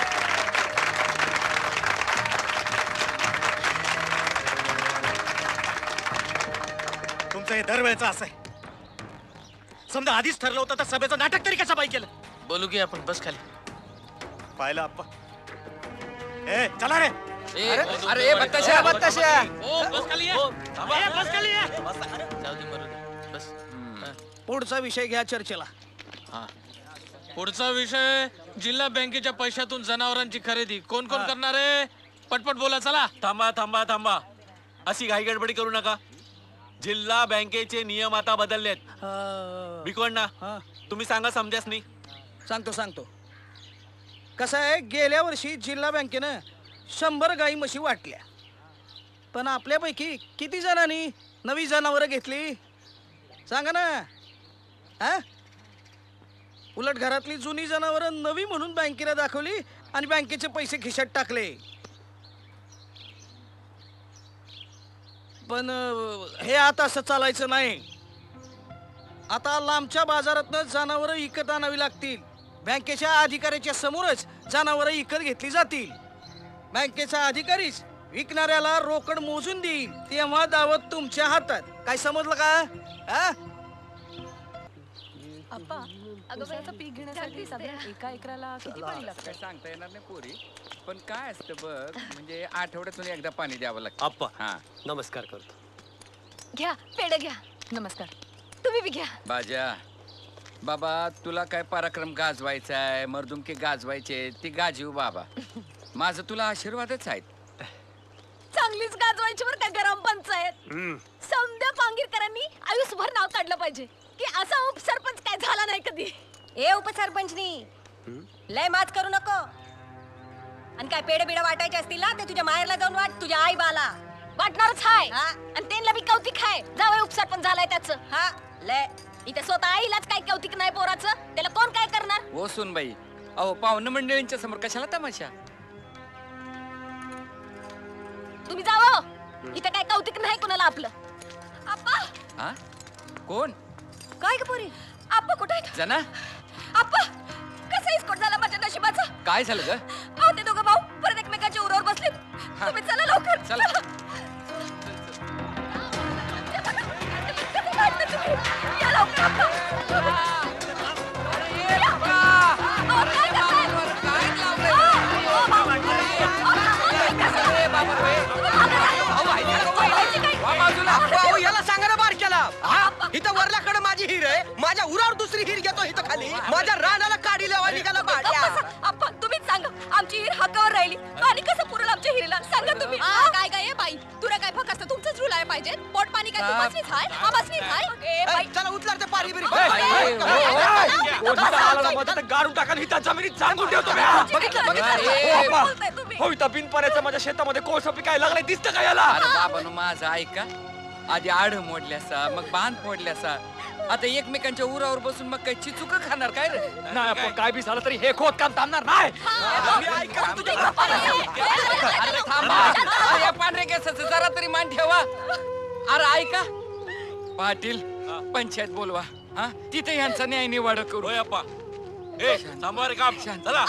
तुमचं हे दरवेळचं असं आहे. समजा आधीच ठरलं होतं तर सभेचं नाटक तरी कशा पाहिजे केलं? बोलू की आपण, बस खाली. पाहिलं आप्पा, ए चला रे अरे बत्ताशा बत्ताशा ओ बस खाली ये. ए, बस खाली ये. जाऊ दे, मरू दे. बस. पुढचा विषय घ्या चर्चेला. हा. पुढचा विषय जिल्हा बँकेच्या पैशातून जनावरांची खरेदी कोण कोण करणार आहे? पटपट बोला चला. थांबा थांबा थांबा, अशी घाई गडबडी करू नका. जिल्हा बँकेचे नियम आता बदललेत. भिकवणा तुम्ही सांगा समजासनी. सांगतो कसं आहे, गेल्या वर्षी जिल्हा बँकेनं 100 गाई म्हशी वाटल्या, पण आपल्यापैकी किती जणांनी नवी जनावरं घेतली सांगा ना? हा, उलट घरातली जुनी जनावरं नवी म्हणून बँकेला दाखवली आणि बँकेचे पैसे खिशात टाकले. पण हे आता असं चालायचं नाही. आता लांबच्या बाजारातनं जनावरं विकत आणावी लागतील. बँकेच्या अधिकाऱ्याच्या समोरच जनावरं विकत घेतली जातील. बँकेचा अधिकारीच विकणाऱ्याला रोकड मोजून देईल, तेव्हा दावत तुमच्या हातात. काय समजलं का? हा? आप्पा, ऊसाचं पीक घेण्यासाठी साधारण एका एकराला किती पाणी लागतं? सांगता येणार नाही पोरी, पण काय असतं बघ, म्हणजे आठवड्यातून एकदा पाणी द्यावं लागतं. आप्पा हा नमस्कार करतो. घ्या पेढे घ्या. नमस्कार. तुम्ही बी घ्या. बाजा बाबा, तुला काय पराक्रम गाजवायचा आहे, मर्दुमकी गाजवायचे, ती गाजीव बाबा. माझं तुला आशीर्वादच आहेत. चांगलीच गाजवायची बरं का गरम पंचायत. समद्या पांगीरकरांनी आयुष्यभर नाव काढलं पाहिजे की असा उपसरपंच काय झाला नाही कधी. ए उपसरपंचनी, लय माच करू नको. आणि काय पेढे बिडे वाटायचे असतील ना, ते तुझ्या माहेरला जाऊन वाट, तुझ्या आई बाला वाटणारच हाय. आणि त्यांना बी कौतिक हाय, जावई उपसरपंच झालाय त्याचं. हा लय इथे स्वतः आईलाच काय कौतिक नाही पोराचं, त्याला कोण काय करणार? हो सुनबाई, अहो पाहुणे मंडळींच्या समोर कशाला तमाशा? तुम्ही जावं, इथे काय कौतिक नाही कोणाला आपलं. आप्पा, हा कोण? काय ग पोरी? आप्पा कुठे आहेत? जना आप्पा, कसा इस्कोट झाला माझ्या नशिबाचा? काय झालं ग? अहो ते दोघं भाऊ परत एकमेकांच्या उरावर बसले. तुम्ही चला लवकर. चला. या लवकर आप्पा. याला सांगा ना बारक्याला, इथं वरल्याकडे माझी हिर आहे, माझ्या उरावर दुसरी हिर घेतो इथं खाली, माझ्या रानाला काढी लावा निघाला भाड्या. आप्पा तुम्हीच सांगा, आमची हिर हाकावर राहिली आणि कसं पुरेल आमच्या हिरीला? सांगा तुम्ही. काय काय बाई, तुला काय फक्त तुमचंच रुलाय पाहिजे? पोट पाणी काय तुमचंच हाय, आवाजनीच हाय? ए बाई चला उचला ते पारी बिरी. गाडून टाका, ही त्या जमिनीत सांगून ठेवतो. हो इथं बिनपर्याचं माझ्या शेतामध्ये कोळसा पिकायला लागलाय, दिसतं का याला? अरे बाबानो माझं ऐका, आधी आड मोडल्यासा, मग बांध फोडल्यासा, आता एकमेकांच्या उरावर बसून मग काय चिचुक खाणार काय रे? नाही आपण काय बी झालं तरी हे खोद काम थांबणार नाही. अरे थांबा, अरे या पांढऱ्या केसाचं जरा तरी मान ठेवा. अरे ऐका पाटील, पंचायत बोलवा, हा तिथे यांचा न्याय निवाडा करू. अप्पा ए थांबवा रे काम. चला.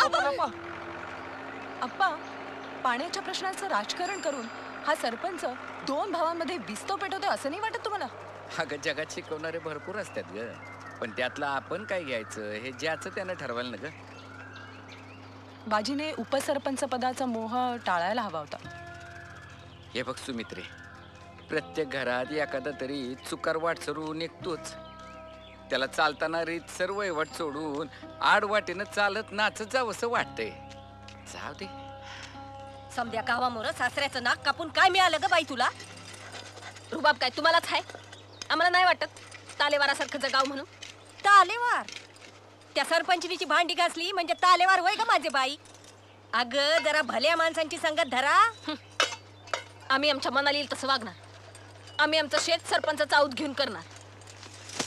आप्पा, पाण्याच्या प्रश्नाचं राजकारण करून हा सरपंच 2 भावांमध्ये विस्तो पेटवतोय असं नाही वाटत तुम्हाला? अगं जगात शिकवणारे भरपूर असतात ग, पण त्यातलं आपण काय घ्यायचं हे ज्याचं त्यानं ठरवायला ना ग. बाजीने उपसरपंच पदाचा मोह टाळायला हवा होता. हे बघ सुमित्रे, प्रत्येक घरात एखादा तरी चुकार वाटसरून निघतोच. त्याला चालताना रीत सर्व वट सोडून आडवाटेनं चालत नाचत जावं असं वाटतंय. जाऊ दे. समद्या गावामुळं सासऱ्याचं नाक कापून काय मिळालं ग बाई तुला? रुबाब काय तुम्हालाच आहे, आम्हाला नाही वाटत तालेवारासारखं गाव म्हणून. तालेवार? त्या सरपंचनीची भांडी घासली म्हणजे तालेवार होय का माझे बाई? अगं जरा भल्या माणसांची संगत धरा. आम्ही आमच्या मनाला येईल तसं वागणार. आम्ही आमचं शेत सरपंचाचा आऊत घेऊन करणार.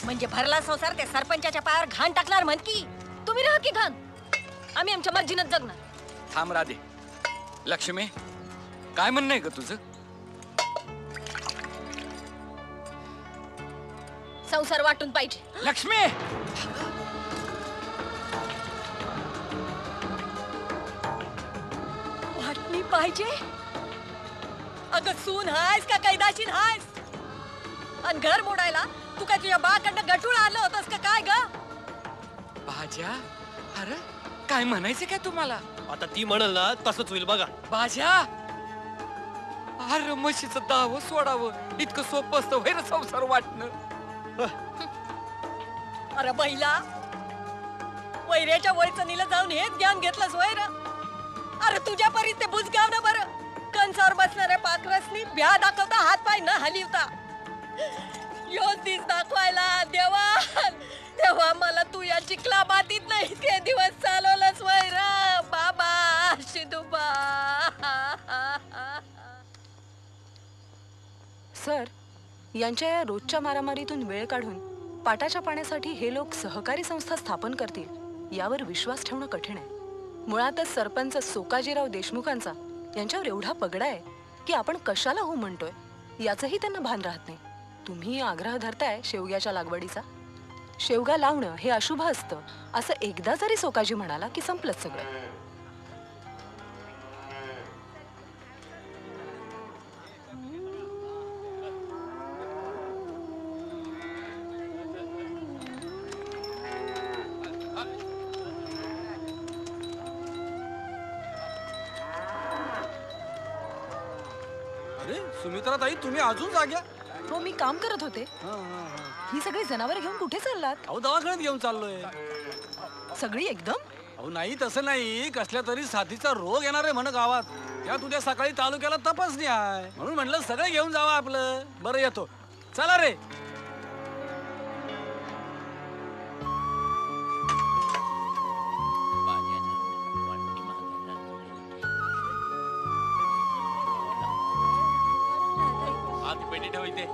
म्हणजे भरला संसार त्या सरपंचाच्या पायावर घाण टाकणार म्हण की. तुम्ही राहा की घाण, आम्ही आमच्या मर्जीनच जगणार. थांब राधे. लक्ष्मी, काय म्हणणं आहे ग तुझं? संसार वाटून पाहिजे. लक्ष्मी, वाटणी पाहिजे? अगं सून हायस का कैदाशीन हायस? आणि घर मोडायला तू काय तुझ्या बाकडनं गठूळ आलं होतस का काय ग? भाज्या, अरे काय म्हणायचं काय तुम्हाला? आता ती म्हणल ना तसंच होईल बघा. बाजा, अरे म्हशीचं दाव सोडावं इतकं सोपं असतं वैर संसार वाटणं. अरे बैला, वैऱ्याच्या वैचणीला जाऊन हेच ज्ञान घेतलंस वैर. अरे तुझ्या परीस ते बुजगाव ना बरं. कंसावर बसणाऱ्या पाखरसनी भ्या दाखवता हात पाय न हलिवता. योच दिस दाखवायला देवा, तेव्हा मला तू या चिखला मातीत नाही ते दिवस चालवलंस वैर बाबा शिदुबा. सर, यांच्या या रोजच्या मारामारीतून वेळ काढून पाटाच्या पाण्यासाठी हे लोक सहकारी संस्था स्थापन करतील यावर विश्वास ठेवणं कठीण आहे. मुळातच सरपंच सोकाजीराव देशमुखांचा यांच्यावर एवढा पगडा आहे की आपण कशाला हो म्हणतोय याचंही त्यांना भान राहत नाही. तुम्ही आग्रह धरताय शेवग्याच्या लागवडीचा. शेवगा लावणं हे अशुभ असतं असं एकदा जरी सोकाजी म्हणाला की संपलंच सगळं. अरे सुमित्रा ताई, तुम्ही अजून जाग्या? हो, मी काम करत होते. ही सगळी जनावर घेऊन कुठे चाललात? अहो दवाखान्यात घेऊन चाललोय. सगळी एकदम? अहो नाही, तसं नाही. कसल्या तरी साथीचा रोग येणार आहे म्हण गावात. त्यात उद्या सकाळी तालुक्याला तपासणी आहे, म्हणून म्हणलं सगळं घेऊन जावं आपलं. बरं येतो, चला रे. आधी पेटी ठेव इथे.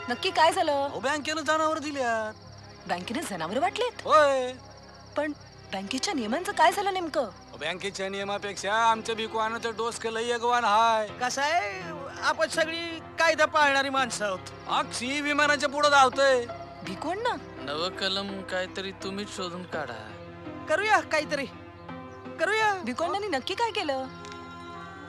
नक्की काय झालं? बँकेनं जनावर दिल्यात. बँकेने जनावर वाटलेत? होय. पण बँकेच्या नियमांचं काय झालं नेमकं? बँकेच्या नियमापेक्षा आमच्या भिकवानाचं डोसकं लई अगवान हाय. कसं आहे, आपण सगळी कायदा पाळणारी माणसं आहोत. अक्षी विमानाच्या पुढे धावतोय. भिकवण ना नव कलम काहीतरी तुम्हीच शोधून काढा. करूया काहीतरी करूया. भिकवणाने नक्की काय केलं?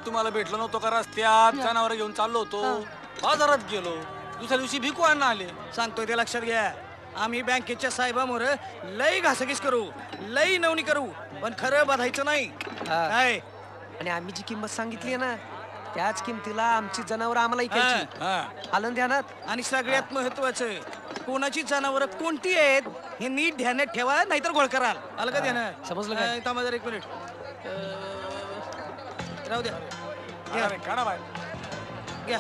तुम्हाला भेटलो नव्हतो का रस्त्यात? जनावर घेऊन चाललो होतो, बाजारात गेलो, दुसऱ्या दिवशी भिकू अण्णा आले. सांगतोय ते लक्षात घ्या. आम्ही बँकेच्या साहेबामोर लई घासघीस करू, लई नवणी करू, पण खरं बधायचं नाही. काय? आणि आम्ही जी किंमत सांगितली आहे ना, त्याच किमतीला आमची जनावर आम्हाला ऐकायची. आलं ध्यानात? आणि सगळ्यात महत्वाचं, कोणाची जनावर कोणती आहेत हे नीट ध्यानात ठेवा, नाहीतर घोळ कराल. आलं का ध्यानात? समजलं काय? थांबा जरा 1 मिनिट. राहू द्या. काढा बाहेर. घ्या.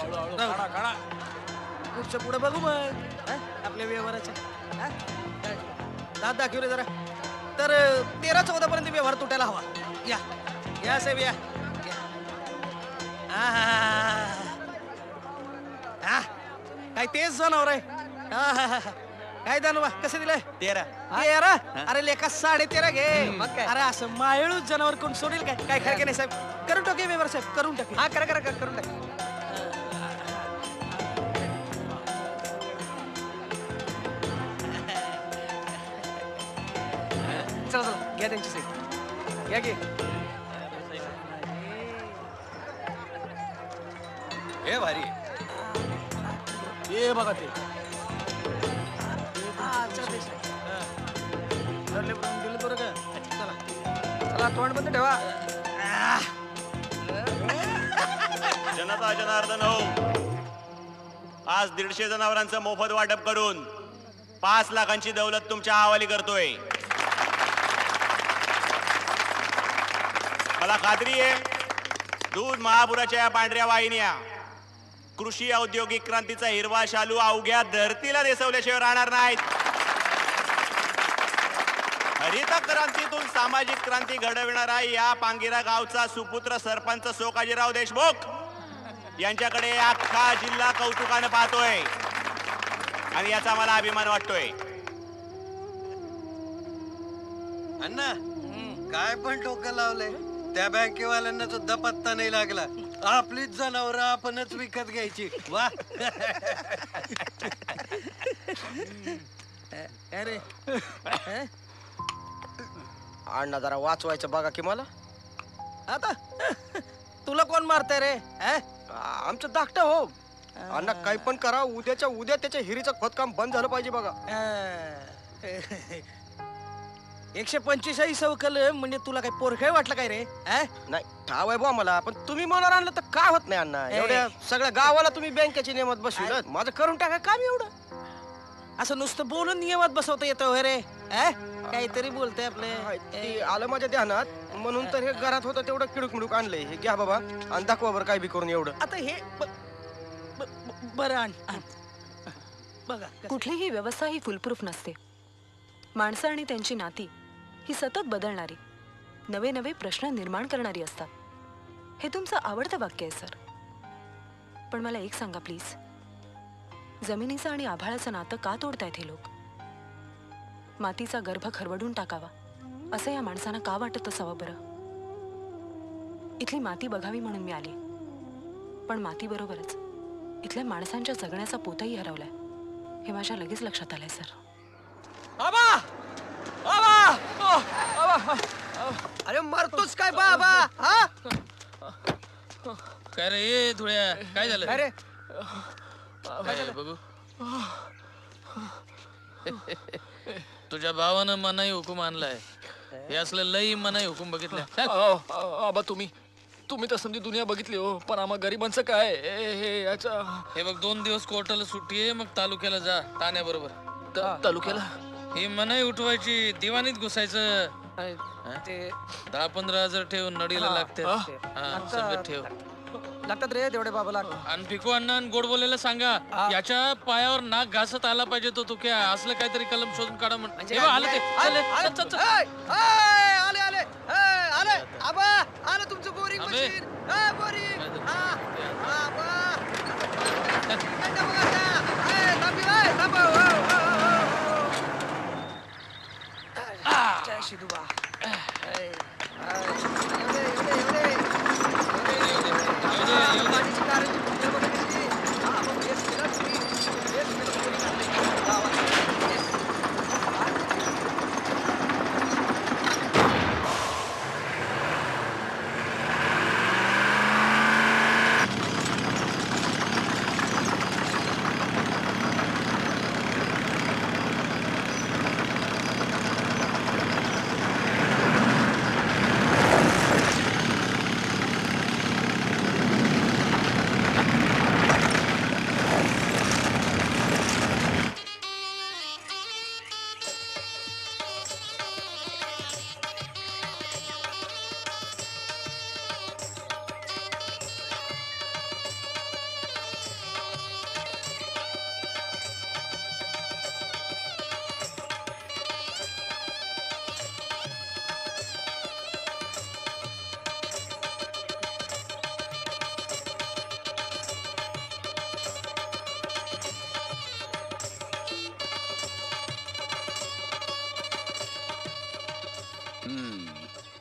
पुढच्या पुढे बघू मग आपल्या व्यवहाराच्या. दात दाखव रे जरा. तर 13-14 पर्यंत व्यवहार तुटायला हवा. या या साहेब या. काय तेच जनावर आहे काय दानवा कसं दिलंय 13 अरे लेखा 13.5 घे अरे असं मायळूच जनावर कोण सोडेल काय काय खरं नाही साहेब करून टाके व्यवहार साहेब करून टाके हा करा करा करून टाके चला चला घ्या त्यांची सीट घ्या घे हे भारी ये बघा ते चला तोंड बंद ठेवा जनता जनार्दन हो, आज 150 जनावरांचं मोफत वाटप करून 5 लाखांची दौलत तुमच्या हवाली करतोय. मला खात्री आहे दूध महापुराच्या या पांढऱ्या वाहिन्या कृषी औद्योगिक क्रांतीचा हिरवा शालू अवघ्या धरतीला देसवल्याशिवाय राहणार नाहीत. हरित क्रांतीतून सामाजिक क्रांती घडविणारा या पांगिरा गावचा सुपुत्र सरपंच सोकाजीराव देशमुख यांच्याकडे अख्खा जिल्हा कौतुकानं पाहतोय आणि याचा मला अभिमान वाटतोय. अण्णा काय पण डोकं लावलंय त्या बँकेवाल्यांना सुद्धा पत्ता नाही लागला. आपलीच जनावर आपणच विकत घ्यायची. वा अरे अण्णा जरा वाचवायचं बघा की मला आता तुला कोण मारताय रे आमचं धाकटं हो अण्णा काही पण करा उद्याच्या उद्या त्याच्या हिरीचं खोदकाम बंद झालं पाहिजे बघा 145 सवकल म्हणजे तुला काय पोरखाय वाटलं काय रे नाही ठाव आहे बुवा मला पण तुम्ही मनावर आणलं तर काय होत नाही अण्णा एवढ्या सगळ्या गावाला तुम्ही बँकेची नियमात बसविलं माझं करून टाका काम एवढं असं नुसतं बोलून नियमात बसवता येतं होय रे काहीतरी बोलतंय आपले आलं माझ्या ध्यानात म्हणून तर हे घरात होतं तेवढं किडूक मिडूक आणलंय हे घ्या बाबा आणि दाखवा बरं काय बी करून एवढं आता हे बरं आण बघा कुठलीही व्यवस्था ही फुलप्रूफ नसते. माणसं आणि त्यांची नाती ही सतत बदलणारी नवे नवे प्रश्न निर्माण करणारी असतात. हे तुमचं आवडतं वाक्य आहे सर. पण मला एक सांगा प्लीज, जमिनीचं आणि आभाळाचं नातं का तोडतायत हे लोक? मातीचा गर्भ खरवडून टाकावा असं या माणसांना का वाटत असावं बरं? इथली माती बघावी म्हणून मी आले, पण माती बरोबरच इथल्या माणसांच्या जगण्याचा पोतही हरवलाय हे माझ्या लगेच लक्षात आलंय सर. अरे मरतोच काय बाबा हा काय रे ये धुळ्या काय झालं अरे काय बघू तुझ्या भावानं मनाई हुकूम आणलाय. हे असलं लई मनाई हुकूम बघितलं. आबा तुम्ही तर समजी दुनिया बघितली हो पण आम्हा गरिबांचं काय हे बघ 2 दिवस कोर्टाला सुट्टी आहे मग तालुक्याला जा ताण्याबरोबर. तालुक्याला ही मनाई उठवायची दिवाणीत घुसायचं. ते 10-15 हजार ठेव नडीला लागते. ठेव लागतात रे तेवढे बाबाला. आणि पिकू अण्णा गोड बोलायला सांगा याच्या पायावर नाक घासत आला पाहिजे तो क्या असलं काहीतरी कलम शोधून काढा म्हणजे आलं ते आले आले आले आबा आलं तुमचं बोरिंग मशीन बोरिंग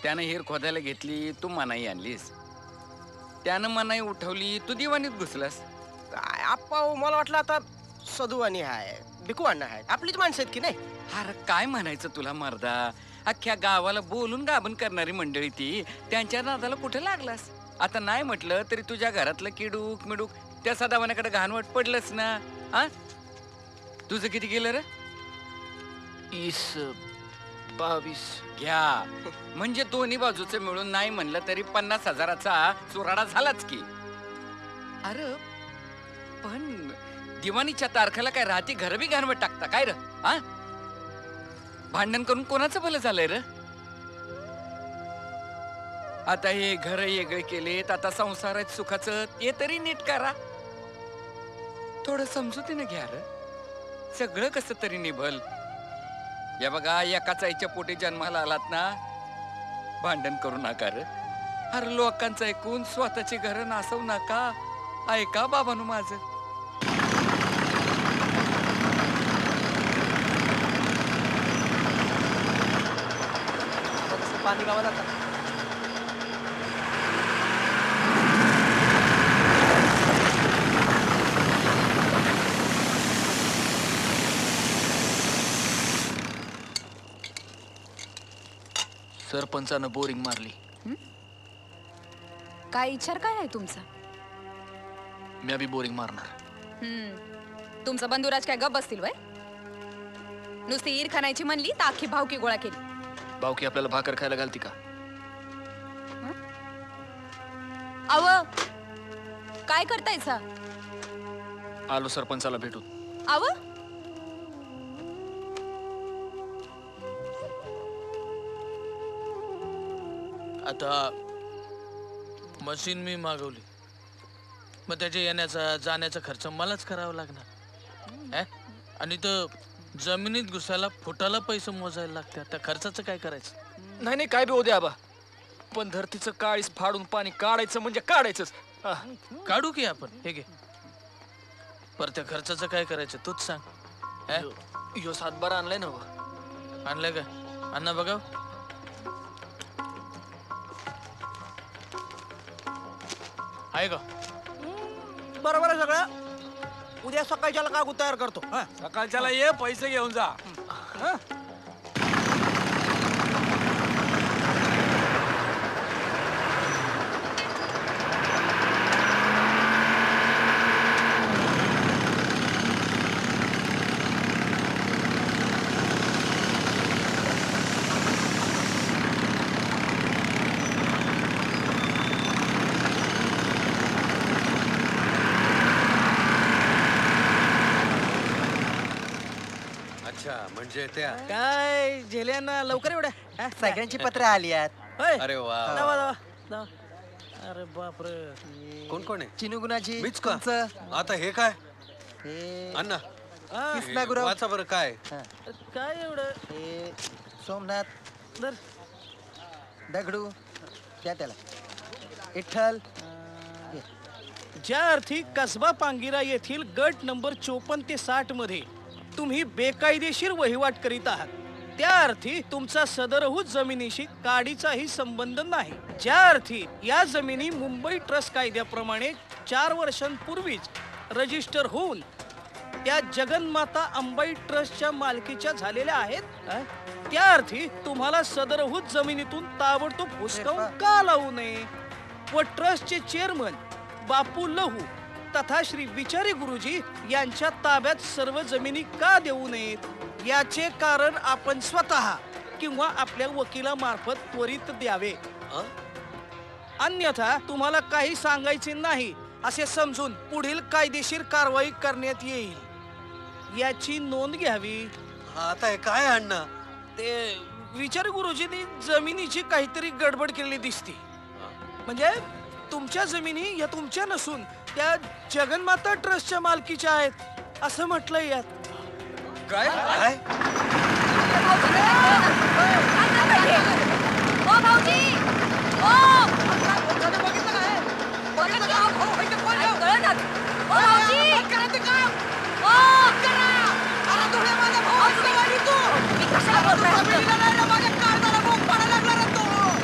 त्यानं हिर खोदायला घेतली, तू मनाई आणलीस. त्यानं मनाई उठवली, तू दिवाणीत घुसलास. काय आप्पा हो, मला वाटलं आता सदुवानी आहे भिकवाना आहे आपलीच माणसं आहेत की नाही. अरे काय म्हणायचं तुला मर्दा, अख्ख्या गावाला बोलून गाभण करणारी मंडळी ती, त्यांच्या नादाला कुठे लागलास? आता नाही म्हटलं तरी तुझ्या घरातलं किडूक मिडूक त्या सदावानाकडे घाणवट पडलंच ना. आ तुझं किती गेलं रे? 22 घ्या, म्हणजे दोन्ही बाजूचं मिळून नाही म्हणलं तरी 50,000चा चुराडा झालाच की. अरे पण दिवाणीच्या तारखेला काय राहती घर बी घाणवट टाकता काय र? हा भांडण करून कोणाचं भलं झालंय र? आता हे घर वेगळे केलेत, आता संसार आहेत सुखाचं, ते तरी नीट करा. थोडं समजुतीने घ्या र, सगळं कसं तरी निभल. या बघा, एकाच आईच्या पोटी जन्माला आलात ना, भांडण करू नका र. अरे लोकांचं ऐकून स्वतःची घर नासवू नका. ऐका बाबांनो माझं. पाणी गावाला सरपंचानं बोरिंग मारली. काय विचार काय आहे तुमचा? मी बी बोरिंग मारणार. तुमचं बंधुराज काय गप बसतील वय? नुसती ईर खानायची म्हणली तर अख्खी भावकी गोळा केली. भावकी आपल्याला भाकर खायला घालती का? अव काय करतायचा? आलो सरपंचाला भेटून. अव आता मशीन मी मागवली, मग त्याच्या येण्याचा जाण्याचा खर्च मलाच करावा लागणार. आणि तो जमिनीत घुसायला फुटाला पैसे मोजायला लागतात. त्या खर्चाचं काय करायचं? नाही नाही काय बी होते आबा, पण धरतीचं काळीस फाडून पाणी काढायचं म्हणजे काढायचंच. काढू की आपण, हे घे. पर त्या खर्चाचं काय करायचं तूच सांग. यो सातबार आणलाय ना? आणलंय का? अण्णा बघा. आहे का? बरोबर आहे सगळं. उद्या सकाळच्याला कागद तयार करतो. सकाळच्याला ये, पैसे घेऊन जा. म्हणजे त्या काय झेल्यांना लवकर एवढ्या सगळ्यांची पत्र आली आहेत. अरे वा. अरे बापरे. कोण कोण आहे? चिनुगुणाजी. मीच का? आता हे काय? अण्णा कृष्णा गुरव. वाचा बरं काय काय एवढं? हे सोमनाथ दगडू त्याला विठ्ठल. ज्या अर्थी कसबा पांगिरा येथील गट नंबर 54 ते 60 मध्ये तुम्ही बेकायदेशीर वहिवाट करीत आहात, त्या अर्थी तुमचा सदरहूत जमिनीशी काडीचाही संबंध नाही. ज्या अर्थी या जमिनी मुंबई ट्रस्ट कायद्याप्रमाणे 4 वर्षांपूर्वीच रजिस्टर होऊन त्या जगन्माता अंबाई ट्रस्टच्या मालकीच्या झालेल्या आहेत, त्या अर्थी तुम्हाला सदरहूत जमिनीतून ताबडतोब हुसकावून का लावू नये व ट्रस्टचे चेअरमन बापू लहू तथा श्री बिचारी गुरुजी यांच्या ताब्यात सर्व जमिनी का देऊ नयेत, याचे कारण आपण स्वतः किंवा आपल्या वकिलामार्फत त्वरित द्यावे. अन्यथा तुम्हाला काही सांगायचे नाही असे समजून पुढील कायदेशीर कारवाई करण्यात येईल, याची नोंद घ्यावी. आता हे काय अण्णा? ते विचार गुरुजींनी जमिनीची काहीतरी गडबड केलेली दिसते. म्हणजे तुमच्या जमिनी या तुमच्या नसून त्या जगन्माता ट्रस्टच्या मालकीच्या आहेत असं म्हटलंय यात. काय काय?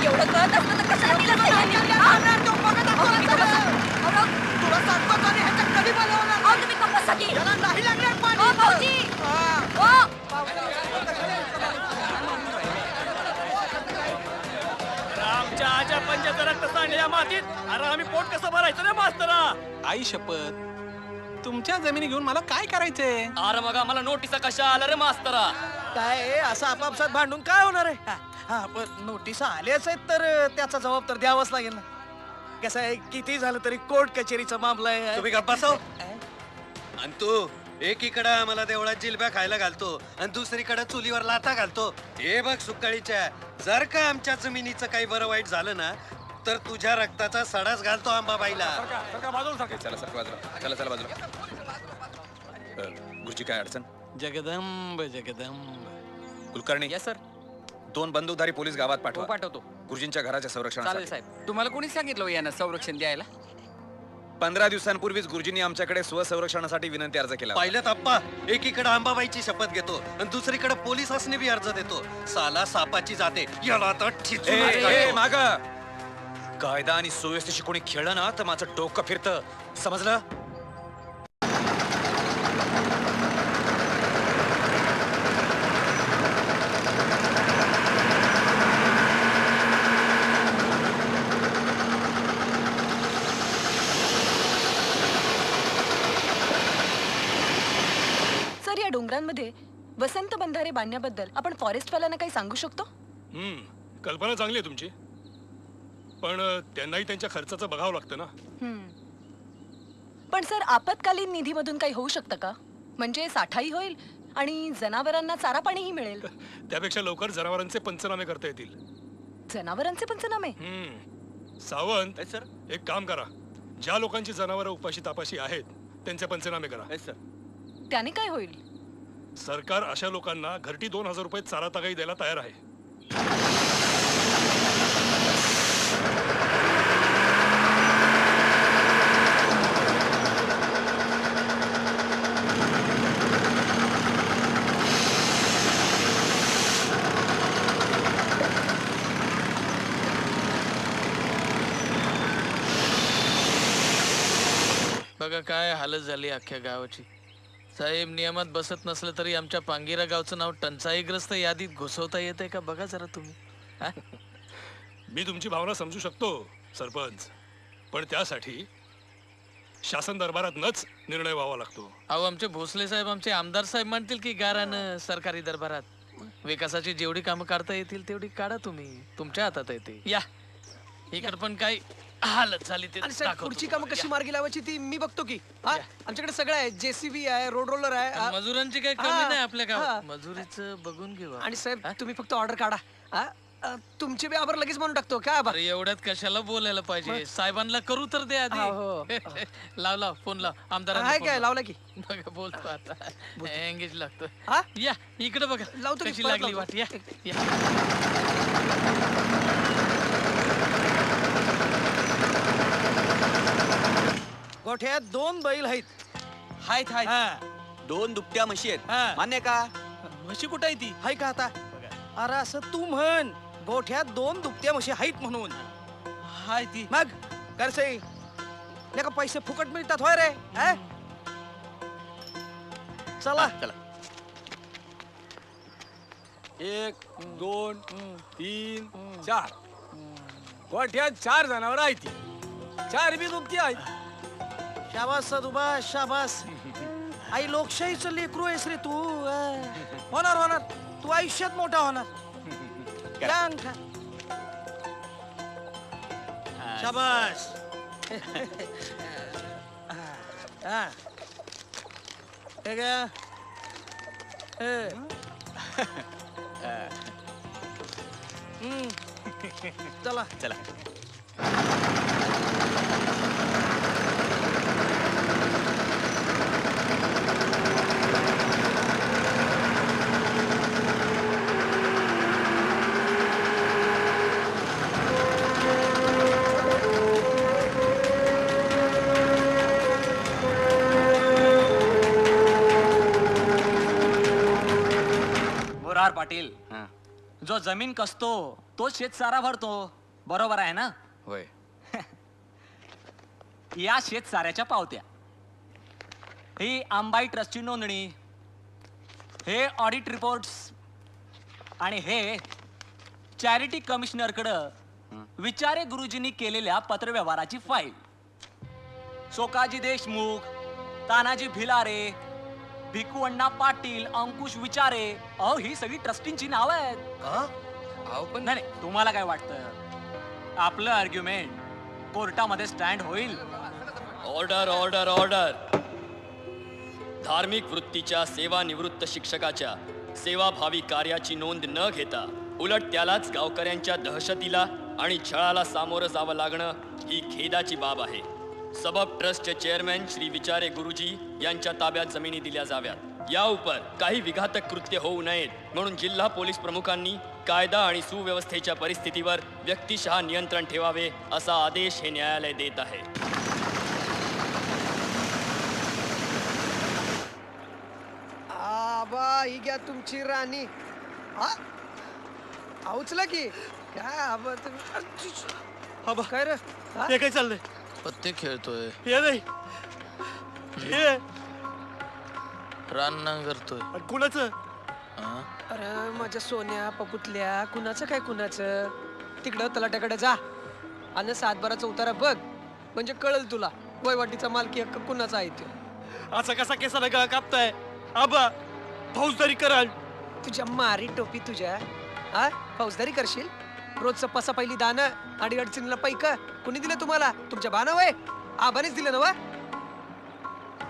एवढं कळत असतं तर कशाला दिलं असतं यांनी? हा? तुला सांगतो का नाही, ह्याच्यात कधी बोलवणार अहो, तुम्ही गप्प बसा की. याला नाही लागणार पाणी. ओ, भाऊजी. आमच्या आजा पंजाचं रक्त सांडल्या मातीत. अरे आम्ही पोट कसं भरायचं रे मास्तरा? आई शपथ, तुमच्या जमिनी घेऊन मला काय करायचंय? अरे मग आम्हाला नोटिसा कशा आला रे मास्तरा? काय आहे, असं आपापसात भांडून काय होणार आहे? हा, पण नोटीस आल्याच आहेत तर त्याचा जबाब तर द्यावाच लागेल ना. कसं आहे, किती झालं तरी कोर्ट कचेरीचा मामला आहे. तुम्ही गप्प बसव. आणि तू एकीकडे आम्हाला देवळात जिलब्या खायला घालतो आणि दुसरीकडे चुलीवर लाथा घालतो. हे बघ सुकाळीच्या, जर का आमच्या जमिनीचं काही बरं वाईट झालं ना तर तुझ्या रक्ताचा सडाच घालतो आंबाबाईला. चला सर बाजूला, चला चला बाजूला. गुरुजी काय अडचण? जगदंब जगदंब. Kulkarni yes sir. 2 बंदूकधारी पोलीस गावात पाठवा. पाठवतो. गुरुजींच्या घराच्या चालेल संरक्षणासाठी. साहेब. तुम्हाला कोणी सांगितलं यानं संरक्षण द्यायला? 15 दिवसांपूर्वीच गुरुजींनी आमच्याकडे स्वसंरक्षणासाठी विनंती अर्ज केला. पाहिलं अप्पा, एकीकडे आंबाबाईची शपथ घेतो आणि दुसरीकडे पोलीस असणे बी अर्ज देतो. साला सापाची जाते, याला तर ठिसूनच काढतो. माग कायदा आणि सुव्यवस्थेशी कोणी खेळलं ना तर माझं डोकं फिरतं, समजलं? सर, या डोंगरांमध्ये वसंत बंधारे बांधण्याबद्दल आपण फॉरेस्टवाल्यांना काही सांगू शकतो? कल्पना चांगली आहे तुमची, पण त्यांनाही त्यांच्या खर्चाचं बघावं लागतं ना. पण सर, आपत्कालीन निधीमधून काही होऊ शकतं का? म्हणजे साठाही होईल आणि जनावरांना चारा पाणीही मिळेल. त्यापेक्षा लवकर जनावरांचे पंचनामे करता येतील. जनावरांचे पंचनामे? सावंत सर, एक काम करा, ज्या लोकांची जनावरं उपाशी तापाशी आहेत त्यांचे पंचनामे करा. सर, त्याने काय होईल? सरकार अशा लोकांना घरटी 2000 रुपये चारा तागाई द्यायला तयार आहे. बघा काय हालत झाली अख्ख्या गावाची. साहेब, नियमात बसत नसलं तरी आमच्या पांगिरा गावचं नाव टंचाईग्रस्त यादीत घुसवता येतंय का बघा जरा तुम्ही. मी तुमची भावना समजू शकतो सरपंच, पण त्यासाठी शासन दरबारातच निर्णय व्हावा लागतो. अहो, आमचे भोसले साहेब, आमचे आमदार साहेब म्हणतील की गारानं सरकारी दरबारात. विकासाची जेवढी कामं काढता येतील तेवढी काढा तुम्ही, तुमच्या हातात आहे ते. या इकडे पण काही हालत झाली ते आणि साहेब, दाखवतो. पुढची कामं कशी मार्गी लावायची ती मी बघतो की. हा, आमच्याकडे सगळं आहे. जेसीबी आहे, रोड रोलर आहे. मजुरांची काही कमी नाही आपल्या गावात. मजुरीचं बघून घेऊ. आणि साहेब, तुम्ही फक्त ऑर्डर काढा. तुमचे बी आभार लगेच म्हणून टाकतो. काय आभार? अरे एवढ्यात कशाला बोलायला पाहिजे? साहेबांना करू तर दे आधी. लाव लाव फोन लाव आमदारांना. हाय काय लावला की बघा बोलतो आता. एंगेज लागतो. हा, या इकडे बघा लावतो की कशी परत लागली लावतो. वाट. या गोठ्यात 2 बैल आहेत. आहेत. 2 दुभत्या म्हशी आहेत. मान्य का? म्हशी कुठं आहे ती? हाय का आता? अरे असं तू म्हण, गोठ्यात 2 दुभत्या म्हशी आहेत म्हणून. हाय ती मग करसे का पैसे फुकट मिळतात होय रे? चला चला. 1 2 3 4 गोठ्यात 4 जनावर आहेत. 4 बी दुभती आहेत. शाबास सदुबा, शाबास. आई लोकशाहीचं लेकरू आहेस रे तू. होणार होणार, तू आयुष्यात मोठा होणार. या अंगठा. शाबास. हा. हे घ्या. चला चला. मोरार पाटील, जो जमीन कसतो तो शेत सारा भरतो. बरोबर आहे ना? होय. या शेतसाऱ्याच्या पावत्या, ही आंबाई ट्रस्टची नोंदणी, हे ऑडिट रिपोर्ट्स आणि हे चॅरिटी कमिशनरकडं विचारे गुरुजींनी केलेल्या पत्रव्यवहाराची फाईल. सोकाजी देशमुख, तानाजी भिलारे, भिकू अण्णा पाटील, अंकुश विचारे, अहो ही सगळी ट्रस्टींची नावं आहेत. अहो पण नाही तुम्हाला काय वाटतं आपलं आर्ग्युमेंट कोर्टामध्ये स्टँड होईल? Order order order. धार्मिक वृत्तीच्या सेवानिवृत्त शिक्षकाच्या सेवाभावी कार्याची नोंद न घेता उलट त्यालाच गावकऱ्यांच्या दहशतीला आणि छळाला सामोरं जावं लागणं ही खेदाची बाब आहे. सबब ट्रस्टचे चेअरमॅन श्री विचारे गुरुजी यांच्या ताब्यात जमिनी दिल्या जाव्यात. या उपर काही विघातक कृत्य होऊ नयेत म्हणून जिल्हा पोलीस प्रमुखांनी कायदा आणि सुव्यवस्थेच्या परिस्थितीवर व्यक्तिशः नियंत्रण ठेवावे असा आदेश हे न्यायालय देत आहे. आबा ही घ्या तुमची राणी. उचला की काय आबा तुम्ही काय रे? हे काय चाललंय? पत्ते खेळतोय. हे नाही हे रान नांगरतोय. कुणाचं? अरे माझ्या सोन्या पपुतल्या, कुणाचं काय कुणाचं? तिकडं तलाट्याकडे जा आणि 7/12चा उतारा बघ, म्हणजे कळल तुला वयवाटीचा मालकी हक्क कुणाचा आहे ते. असा कसा केसाला गळा कापताय? आबा फौजदारी कराल. तुझ्या मारी टोपी तुझ्या. हा फौजदारी करशील? रोजचं पसा पहिली दानं आणि अडचणीला पैक कुणी दिलं तुम्हाला? तुमच्या बाना वय आबानेच दिलं ना वा?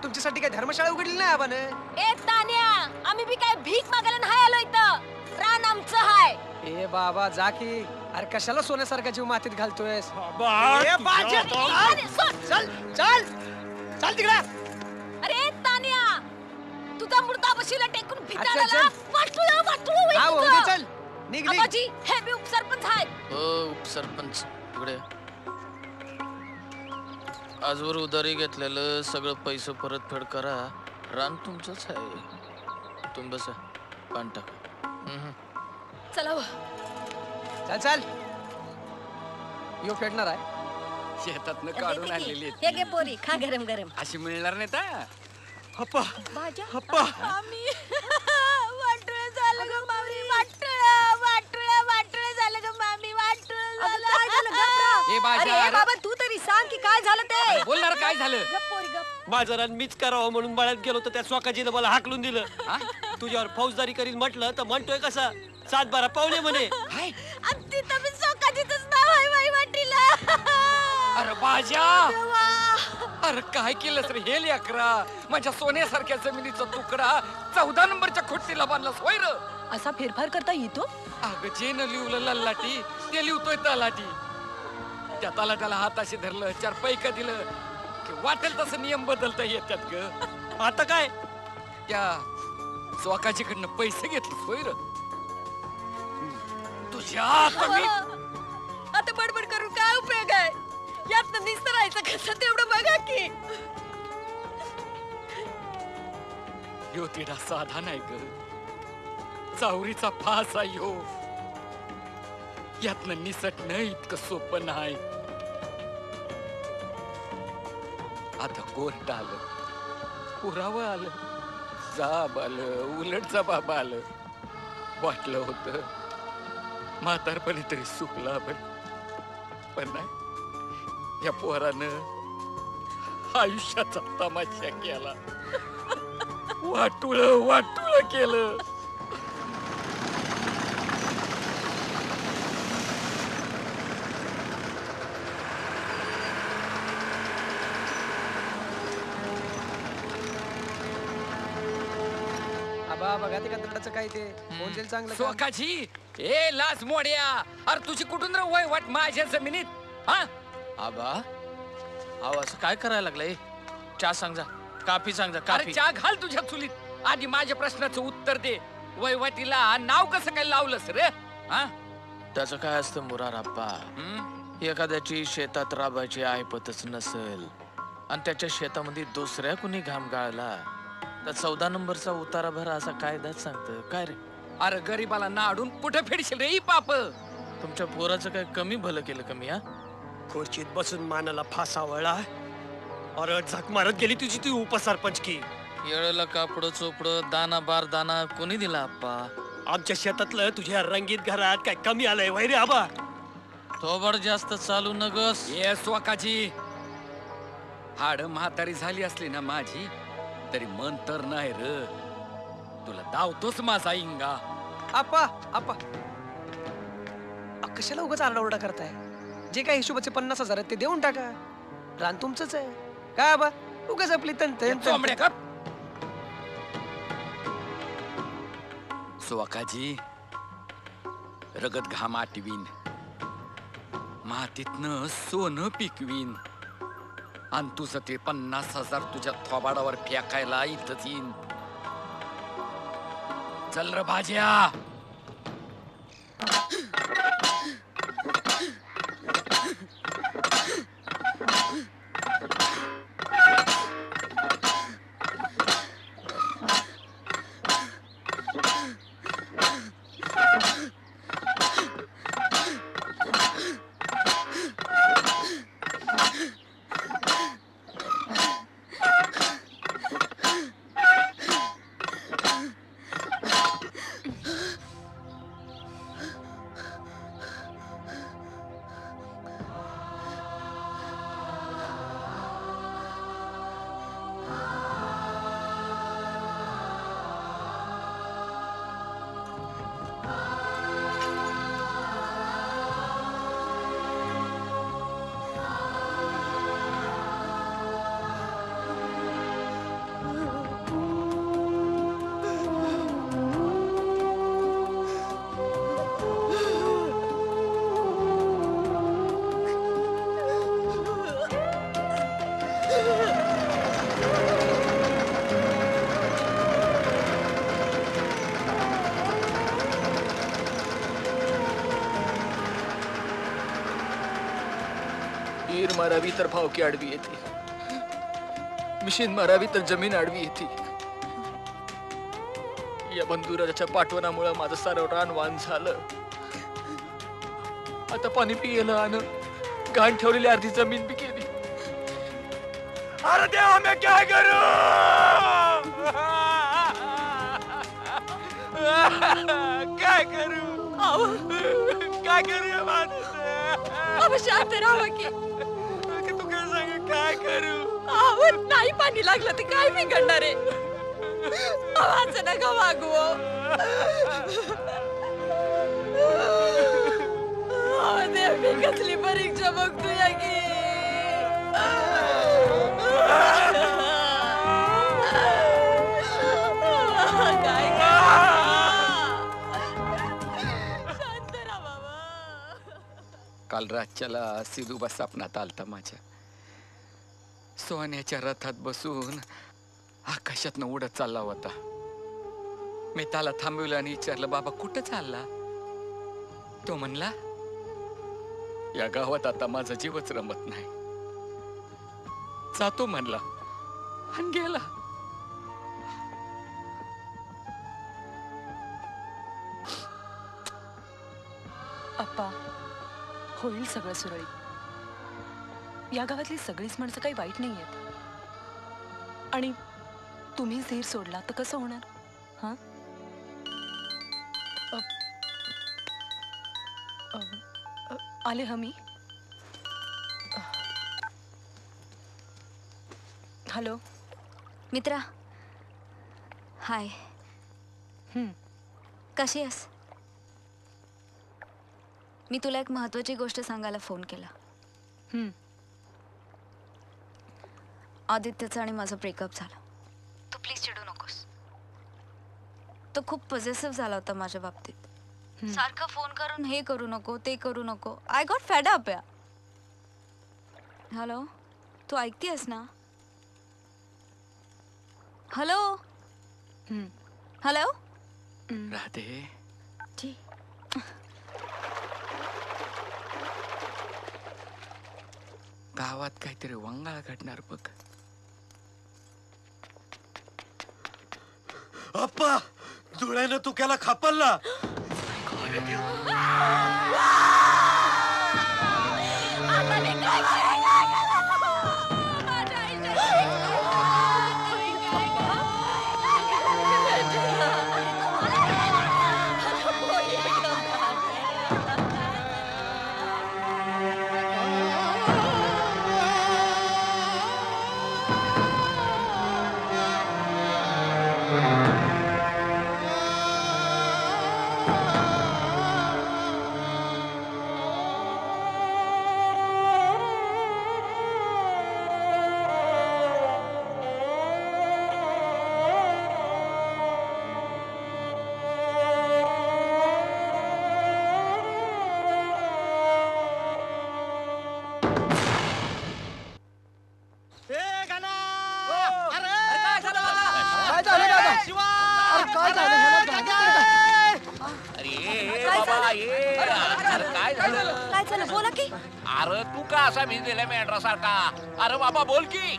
तुमच्यासाठी काय धर्मशाळा उघडली नाही आबाने? ए तान्या, आम्ही बी काय भीक मागायला नाही आलो इथं. रान आमचं हाय. ए बाबा जा की. अरे कशाला सोन्यासारखा जीव मातीत घालतोयस? चल चल चल तिकडे. अरे तान्या, तुझा मुर्दा बशीला टेकून भिताला चल. वाटुळं वाटुळं हा, होईल हो, तुझं. चल. निघ, निघ. आबाजी, हे बी उपसरपंच आहेत. हो उपसरपंच इकडे. आजवर उधारी घेतलेलं सगळं पैसे परतफेड करा. रान तुमचंच आहे. तुम्ही बसा, पान टाका. चला व. चल चल. यो फेडणार आहे. शेतातनं काढून आणलेली आहेत. हे घे पोरी, खा गरम गरम. अशी मिळणार नाही ता. हप्पा भाज्या हप्पा. आम्ही वाटुळं झालं ग मामी. वाटुळं झालं ग मामी. वाटुळं झालं. काय झालं गप्रा? ए बाजा, अरे बाबा तू तरी सांग की काय झालं ते. बोलणार काय झालं? गप पोरी गप. बाजारात मीच करावं म्हणून बाळ्यात गेलो तर त्या स्वकाजीनं मला हाकलून दिलं. तुझ्यावर फौजदारी करीन म्हटलं तर म्हणतोय कसा 7/12 पावले म्हणे. आणि तिथं मी सोकाजीचंच नाव आहे वहिवाटीला. अरे बाजा, अरे काय केलंस रे हे लेकरा? माझ्या सोन्यासारख्या जमिनीचा तुकडा 14 नंबरच्या खोटीला बांधलास होय र? असा फेरफार करता येतो? अगं जे न लिहलं लल्लाटी ते लिहतोय तलाटी. त्या तलाट्याला हाताशी धरलं, 4 पैका दिलं की वाटेल तसं नियम बदलता येतात ग. आता काय? त्या स्वकाजीकडनं पैसे घेतले होय र? तुझ्या आता मी आता बडबड करून काय उपयोग आहे? यातनं निस्तरायचं कसं तेवढं बघा की. ह्यो तिडा साधा नाही ग, चावरीचा फास आहे ह्यो. यातनं निसटणं इतकं सोपं नाही. आता कोर्ट आलं, पुरावं आलं, जाब आलं, उलट जबाब आलं. वाटलं होतं म्हातारपणी तरी सुकला पण नाही. या पोरानं आयुष्याचा तमाशा केला. वाटुळ केलं. आबा बघा ते कंत्राटाचं काय ते होऊन जाईल चांगलं काम. सोकाची ए लाज मोड्या, अरे तुझी कुठून रे वय वाट माझ्या जमिनीत? हा आबा अहो असं काय करायला लागलंय? चहा सांग जा, काफी सांग जा. अरे काफी चहा घाल तुझ्या चुलीत. आधी माझ्या प्रश्नाचं उत्तर दे. वयवाटीला नाव कसं काय लावलंस रे? हा त्याचं काय असतं मुरार आप्पा? एखाद्याची शेतात राबायची ऐपतच नसेल आणि त्याच्या शेतामध्ये दुसऱ्या कुणी घाम गाळला तर 14 नंबरचा उतारा भरा असा कायदाच सांगतं काय रे? अरे गरीबाला नाडून कुठे फेडशील रे पाप? तुमच्या पोराचं काय कमी भलं केलं कमी हा? खुर्चीत बसून मानाला फासा वळला अरे झक मारत गेली तुझी ती उपसरपंच की. येळेला कापड चोपड दाना बार दाना कोणी दिला आप्पा? आमच्या शेतातलं तुझ्या रंगीत घरात काय कमी आलंय वैरे आबा? थोबड जास्त चालू नगस. ये स्वकाची हाड म्हातारी झाली असली ना माझी तरी मन तर नाही र. तुला दावतोच माझा इंगा. आपा आपा कशाला उगाच आरडाओरडा करताय? जे काय हिशोबाचे 50,000 आहेत ते देऊन टाका. रान तुमचंच आहे काय आबा? उगाच आपली तंत स्वकाजी रगत घाम आटवीन, मातीतनं सोनं पिकवीन आणि तुझं ते 50,000 तुझ्या थोबाडावर फेकायला इथंच येईन. चल र भाज्या. तीर मारावी तर भावकी आडवी येते, मिशीन मारावी तर जमीन आडवी येते. या बंधुराजाच्या पाठवणामुळे माझं सारं रान वान झालं. आता पाणी पियलं आणि घाण ठेवलेली अर्धी जमीन बी केली. अरे देवा मैं क्या करूं? काय करू? काय करू माणूस? अब शांत राहा की. तू काय सांग काय करू? अहो नाही पाणी लागलं ते काय बिघडणार आहे? आवाज नका वागू. देव मी कसली परीक्षा बघतोय की. काय काल रातच्याला सिधूबा सपनात आलता माझ्या. सोन्याच्या रथात बसून आकाशातनं उडत चालला होता. मी त्याला थांबवलं आणि विचारलं, बाबा कुठं चालला? तो म्हणला, या गावात आता माझा जीवच रमत नाही, जातो म्हणला आणि गेला. अप्पा, होईल सगळं सुरळीत. या गावातली सगळीच माणसं काही वाईट नाही आहेत. आणि तुम्ही धीर सोडला तर कसं होणार? हा आले हमी. हॅलो मित्रा, हाय. कशी आहेस? मी तुला एक महत्वाची गोष्ट सांगायला फोन केला. आदित्यचं आणि माझं ब्रेकअप झालं. तू प्लीज चिडू नकोस. तो खूप पॉझिटिव्ह झाला होता माझ्या बाबतीत. सारखं फोन करून हे करू नको ते करू नको. आय गॉट फेड अप या. हॅलो, तू ऐकतेस ना? हॅलो हॅलो राधे, गावात काहीतरी वंगाळ घडणार बघ. अप्पा, धुळ्यानं तुक्याला खापलला. काय झालं ह्याला काय झालं काय झालं बोला की अरे तू का असा भिजलेला मेंढरासारखा अरे बाबा बोल की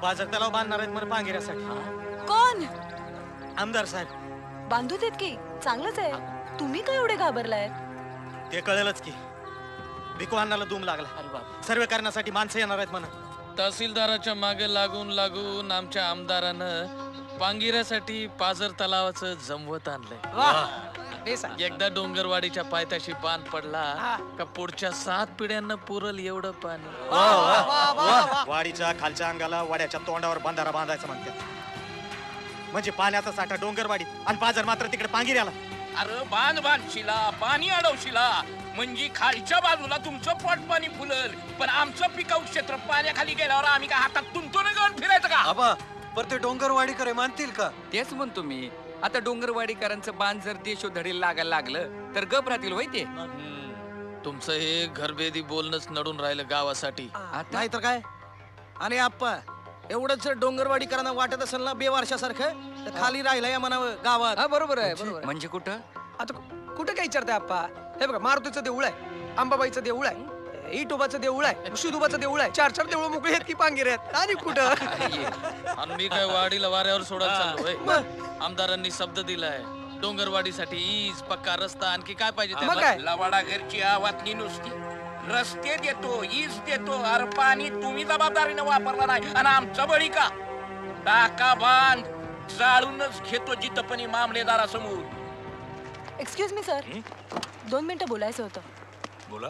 बाजार तलाव बांधणार आहेत मला पांगिऱ्यासाठी. कोण? आमदार साहेब. बांधू देत की चांगलंच आहे. तुम्ही काय एवढे घाबरलाय? ते कळेलच की भिकू अण्णाला दूम लागला. सर्वे करण्यासाठी माणसं येणार आहेत म्हणा. तहसीलदाराच्या मागे लागून लागून आमच्या आमदारानं पांगिऱ्यासाठी पाझर तलावाचं जमवत आणलंय. एकदा डोंगरवाडीच्या पायथ्याशी बांध पडला का पुढच्या 7 पिढ्यांना पुरल एवढं पाणी. वाडीच्या खालच्या अंगाला वाड्याच्या तोंडावर बंधारा बांधायचं म्हणतात. म्हणजे पाण्याचा साठा डोंगरवाडी आणि पाझर मात्र तिकडे पांगिऱ्याला. अरे बांध बांधशिला पाणी अडवशिला म्हणजे खालच्या बाजूला तुमचं पोट पाणी फुलल पण आमचं पिकाऊ क्षेत्र पाण्याखाली गेल्यावर आम्ही काय हातात तुंतून घेऊन फिरायचं का? आबा पर ते डोंगरवाडी करे मानतील का? तेच म्हणतो मी. आता डोंगरवाडीकरांचं बांध जर देशोधडीला लागायला लागलं तर गप राहतील होय ते. तुमचं हे घरबेदी बोलणंच नडून राहिलं गावासाठी. नाही तर काय. आणि आप्पा एवढंच जर डोंगरवाडीकरांना वाटत असेल ना बेवारशासारखं तर खाली राहिला या म्हणावं गावात. हा बरोबर आहे बरोबर. म्हणजे कुठं? आता कुठं काय विचारताय आप्पा? हे बघा मारुतीचं देऊळ आहे, अंबाबाईचं देऊळ आहे, इटोबाचं देऊळ आहे, शिदोबाचं देऊळ आहे. 4 देऊळ मोकळी आहेत की पांगिऱ्यात. आणि कुठं आणि मी काय वाडीला वाऱ्यावर सोडायला चाललोय. आमदारांनी शब्द दिलाय डोंगरवाडीसाठी ईज पक्का रस्ता आणखी काय पाहिजे. लवाडा घरची आवातनी नुसती रस्ते देतो ईज देतो अरे पाणी तुम्ही जबाबदारीने वापरला नाही आणि आमचं बळी का? टाका बांध जाळूनच घेतो जिथं पण मामलेदारासमोर. एक्सक्यूज मी सर, 2 मिनिटं बोलायचं होतं. बोला.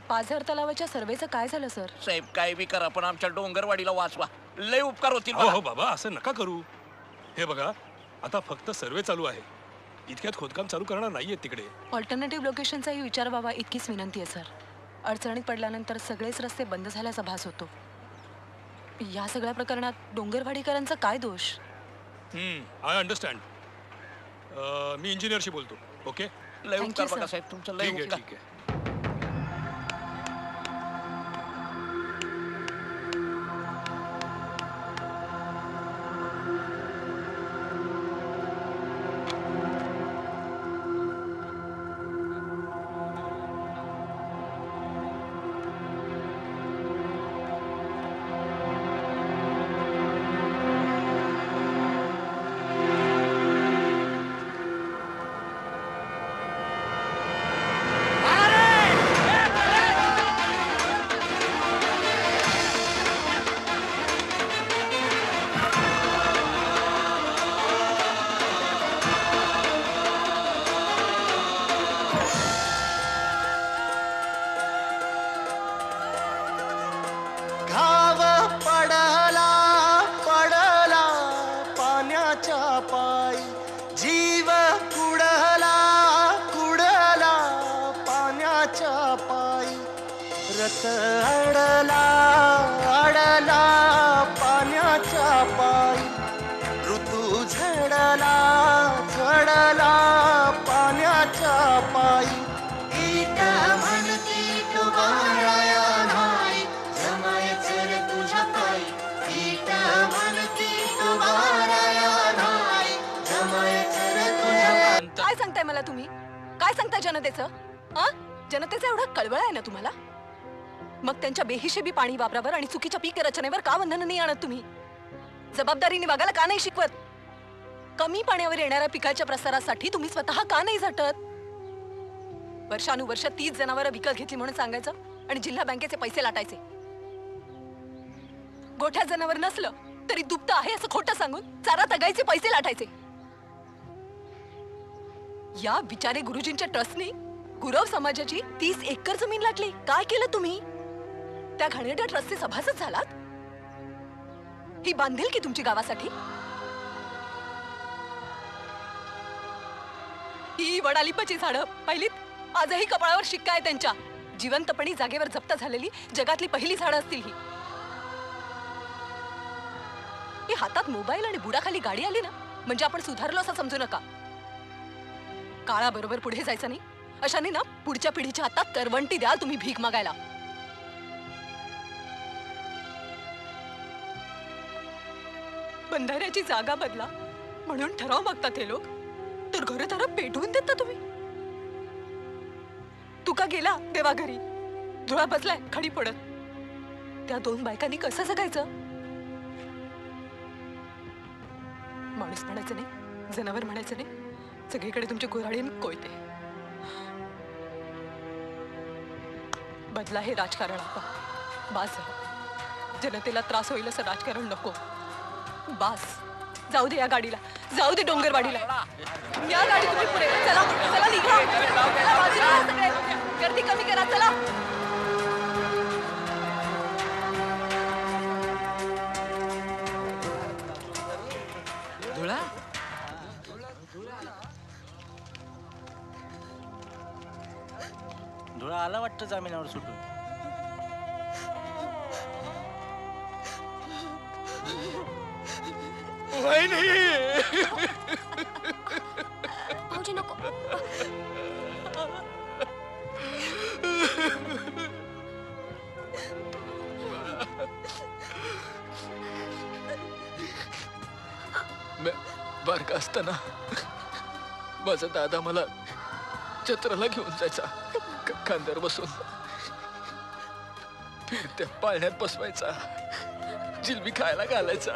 पाझर तलावाच्या सर्वेचं काय झालं सर? साहेब काय बी करा पण आमच्या डोंगरवाडीला वाचवा. लय उपकार होतील. हो बाबा असं नका करू. हे बघा आता फक्त सर्वे चालू आहे. इतक्यात खोदकाम चालू करणार नाहीये तिकडे. ऑल्टरनेटिव्ह लोकेशनचाही विचार व्हावा इतकीच विनंती आहे सर. अडचणीत पडल्यानंतर सगळेच रस्ते बंद झाल्याचा भास होतो. या सगळ्या प्रकरणात डोंगरवाडीकरांचा काय दोष? I understand. मी इंजिनियरशी बोलतो. ओके. लय उपकार बघा साहेब तुमचं लय ठीक आहे उपकार. ठीक आहे. घाव पडला पडला पाण्याच्या पायी जीव कुडला कुडला पाण्याच्या पायी रथ अडला अडला पाण्याच्या पायी ऋतू झडला झडला पाण्याच्या पायी ईट म्हणती तुबाराया नाही जमायचं रे तुझ्या पायी ईट म्हणती तुबाराया नाही जमायचं रे तुझ्या पायी. काय सांगताय मला तुम्ही? काय सांगताय जनतेचं? जनतेचा एवढा कळवळ आहे ना तुम्हाला? मग त्यांच्या बेहिशेबी पाणी वापरावर आणि चुकीच्या पीक रचनेवर का बंधन नाही आणत तुम्ही? जबाबदारीने वागायला का नाही शिकवत? कमी पाण्यावर येणाऱ्या पिकाच्या प्रसारासाठी तुम्ही स्वतः का नाही झटत? वर्षानुवर्ष 30 जनावरं विकत घेतली म्हणून सांगायचं आणि जिल्हा बँकेचे पैसे लाटायचे. गोठ्यात जनावर नसलं तरी दुभतं आहे असं खोटं सांगून चारा तगायचे पैसे लाटायचे. या बिचारे गुरुजींच्या ट्रस्टनी गुरव समाजाची 30 एकर जमीन लाटली. काय केलं तुम्ही? त्या घाणेरड्या ट्रस्टचे सभासद झालात? ही बांधील की तुमची गावासाठी? ही वडालिंबाची झाडं पाहिलीत? आजही कपाळावर शिक्का आहे त्यांच्या. जिवंतपणी जागेवर जप्त झालेली जगातली पहिली झाडं असतील ही. ही हातात मोबाईल आणि बुडाखाली गाडी आली ना म्हणजे आपण सुधारलो असं समजू नका. काळाबरोबर पुढे जायचं नाही. अशाने ना पुढच्या पिढीच्या हातात करवंटी द्याल तुम्ही भीक मागायला. बंधाऱ्याची जागा बदला म्हणून ठराव मागतात हे लोक, तर घरदार पेटवून देता तुम्ही. तुका गेला देवा घरी, धुळा बसलाय खडी पडत. त्या 2 बायकांनी कसं जगायचं? माणूस म्हणायचं नाही, जनावर म्हणायचं नाही, सगळीकडे तुमचे कुऱ्हाडी आणि कोयते. बदला हे राजकारण आता बास झालं. जनतेला त्रास होईल असं राजकारण नको. बास. जाऊ दे या गाडीला, जाऊ दे डोंगरवाडीला. या गाडी तुम्ही पुढे चला, चला निघा. चला, बाजूला व्हा सगळे. गर्दी कमी करा, चला. धुळा धुळा आला वाटतं जामिनावर सुटून. भाऊजी नको. बारका असताना माझा दादा मला जत्रेला घेऊन जायचा, खांद्यावर बसून फिरत्या पाळण्यात बसवायचा, जिलबी खायला घालायचा.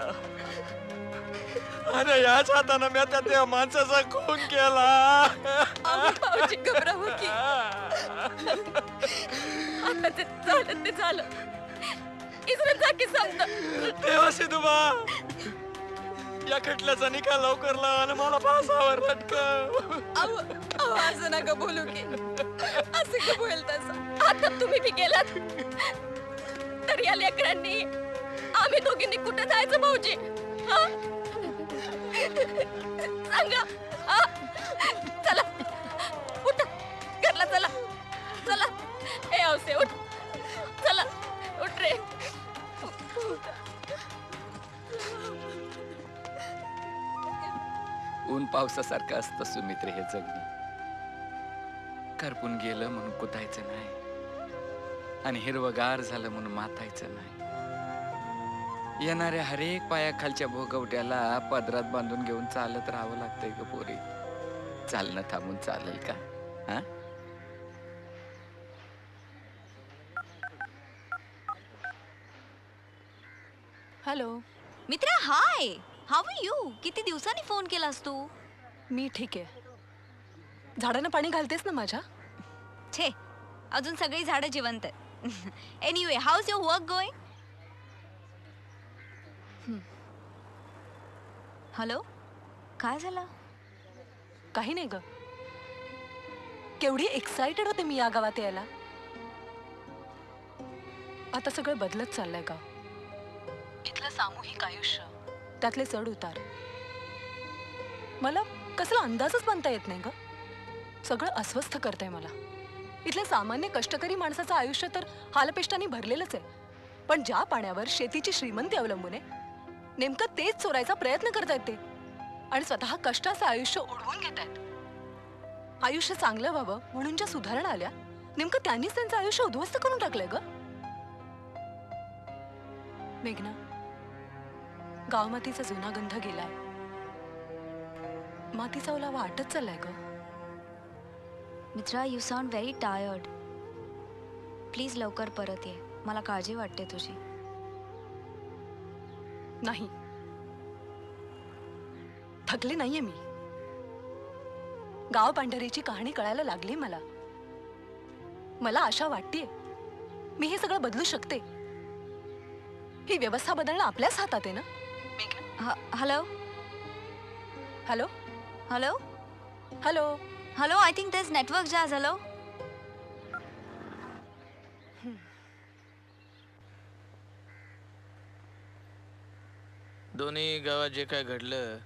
आणि याच हातानं मी त्या माणसाचा खून केला. भाऊजी घबरावू की. आता ते झालं ते झालं. इसरून जा की समजा. तेव्हा सिद्धूबा या खटल्याचा निकाल लवकर लाव आणि मला फासावर लटकव. असं नका बोलू की. असं का बोल तसं? आता तुम्ही बी गेलात तर या लेकरांनी आम्ही दोघींनी कुठे जायचं भाऊजी? हा? सांगा. हा? चला उठ घरला चला. चला ए औसे उठ. चला उठ रे. ऊन पावसासारखं असतं सुमित्रे हे जगणं. करपून गेलं म्हणून कुतायचं नाही, आणि हिरवगार झालं म्हणून मातायचं नाही. येणाऱ्या हरेक पायाखालच्या भोगवट्याला पदरात बांधून घेऊन चालत राहावं लागतंय ग पोरी. चालणं थांबून चालेल का? हा? हॅलो मित्रा, हाय. How are you? किती दिवसांनी फोन केलास तू? मी ठीक आहे. झाडांना पाणी घालतेस ना माझ्या? छे, अजून सगळी झाडं जिवंत आहेत. Anyway, how is your work going? Hello, काय झालं? काही नाही ग. केवढी एक्साइटेड होते मी या गावात यायला. आता सगळं बदलत चाललंय गाव. इथलं सामूहिक आयुष्य, त्यातले चढ उतार, मला कसला अंदाजच बांधता येत नाही ग. सगळं अस्वस्थ करतंय मला. इथल्या सामान्य कष्टकरी माणसाचं आयुष्य तर हालपेष्टाने भरलेलंच आहे, पण ज्या पाण्यावर शेतीची श्रीमंती अवलंबून आहे, नेमकं तेच चोरायचा प्रयत्न करतायत ते, आणि स्वतः कष्टाचं आयुष्य ओढवून घेतायत. आयुष्य चांगलं व्हावं म्हणून ज्या सुधारणा आल्या, नेमकं त्यांनीच त्यांचं आयुष्य उद्ध्वस्त करून टाकलंय ग. मेघना, गावमातीचा जुना गंध गेलाय. मातीचा ओलावा आटत चाललाय ग. मित्रा, you sound very tired. Please लवकर परत ये, मला काळजी वाटते तुझी. नाही, थकले नाहीये मी. गाव पांढरीची कहाणी कळायला लागली मला. मला आशा वाटतेय मी हे सगळं बदलू शकते. ही व्यवस्था बदलणं आपल्याच हातात आहे ना. Hello hello hello hello hello, I think there is network jazz. Hello. दोन्ही गावात जे काय घडलं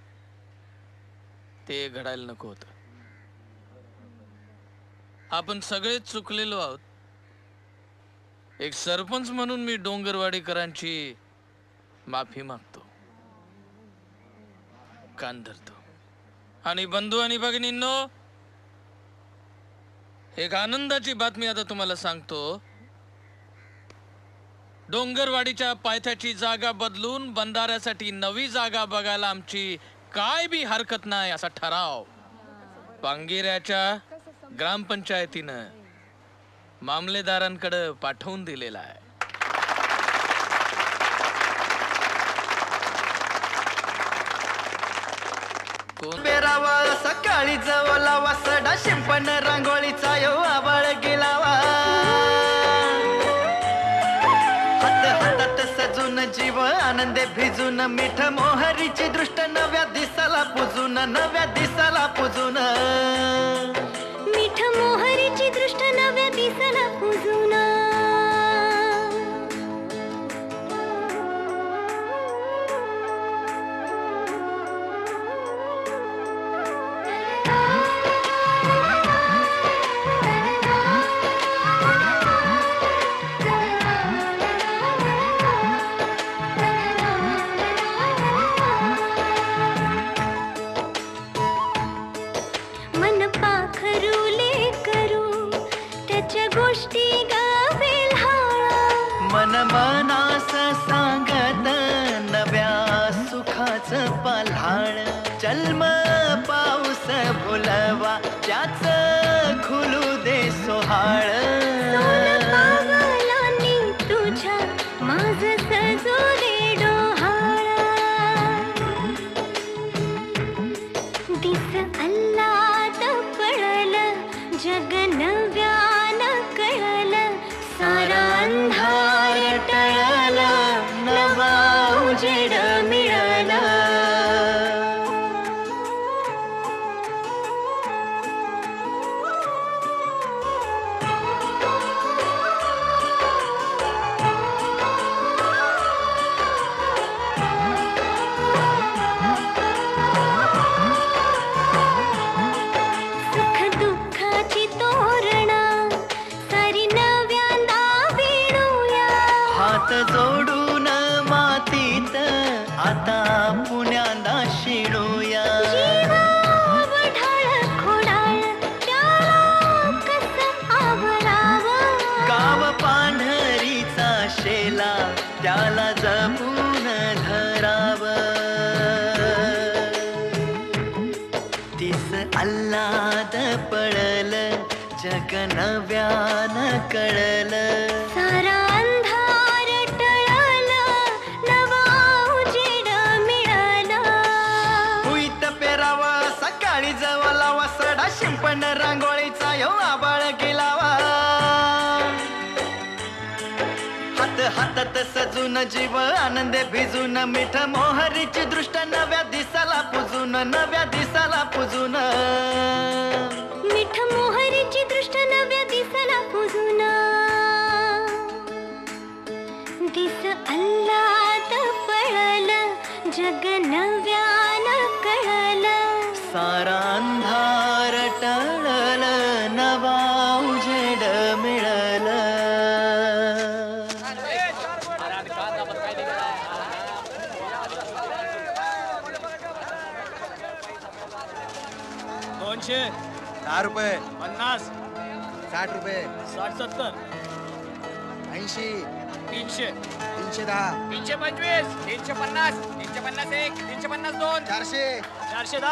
ते घडायला नको होतं. आपण सगळेच चुकलेलो आहोत. एक सरपंच म्हणून मी डोंगरवाडीकरांची माफी मागतो, कान धरतो. आणि बंधू आणि भगिनींनो, एक आनंदाची बातमी आता तुम्हाला सांगतो. डोंगरवाडीच्या पायथ्याची जागा बदलून बंधाऱ्यासाठी नवी जागा बघायला आमची काय बी हरकत नाही असा ठराव पांगिऱ्याच्या ग्रामपंचायतीनं मामलेदारांकडे पाठवून दिलेला आहे. पेरावा सकाळी जवला वासडा शिंपण रांगोळीचा यो आबाळ गेलावा हात हातात सजून जीव आनंदे भिजून मीठ मोहरीची दृष्ट नव्या दिसाला पुजून मीठ मोहरीची दृष्ट नव्या दिसाला पुजून मनास सांगत नव्या सुखाचं पाल्हाळ जन्म पाऊस भुलवा त्याच खुलू दे सोहाळ तुझ्या माझ सजू दे डोहाळ दिस अल्लात पडल जग नव्यान कळल सारा अंधार टळल नवा उजेड मिळाल सुख दुःखाची तोरणा सारी नव्यांदा विणूया हात जोडून मातीत आता पुण्यांदा शिणूया वढाळ खोडाळ त्याला कसं आवरावं गाव पांढरीचा शेला त्याला जपून धराव तीस अल्लाद पळल जग नव्यान कळल सारा अंधार टळल नवा उजेड मिळाला उईत पेरावा सकाळी जवला वासडा शिंपण रांगोळीचा यो आबाळ गेलावा हात हातात सजून जीव आनंदे भिजून मीठ मोहरीची दृष्ट नव्या दिसाला पुजून मीठ मोहरीची दृष्ट नव्या दिसाला पुजून दिस अल्लात पळल जग नव्यान कळल सारा अंधार टळल नवा उजेड मिळल दोनशे 10 रुपये 50 60 रुपये 60 70 80 300 310 325 350 350 1 350 2 400 410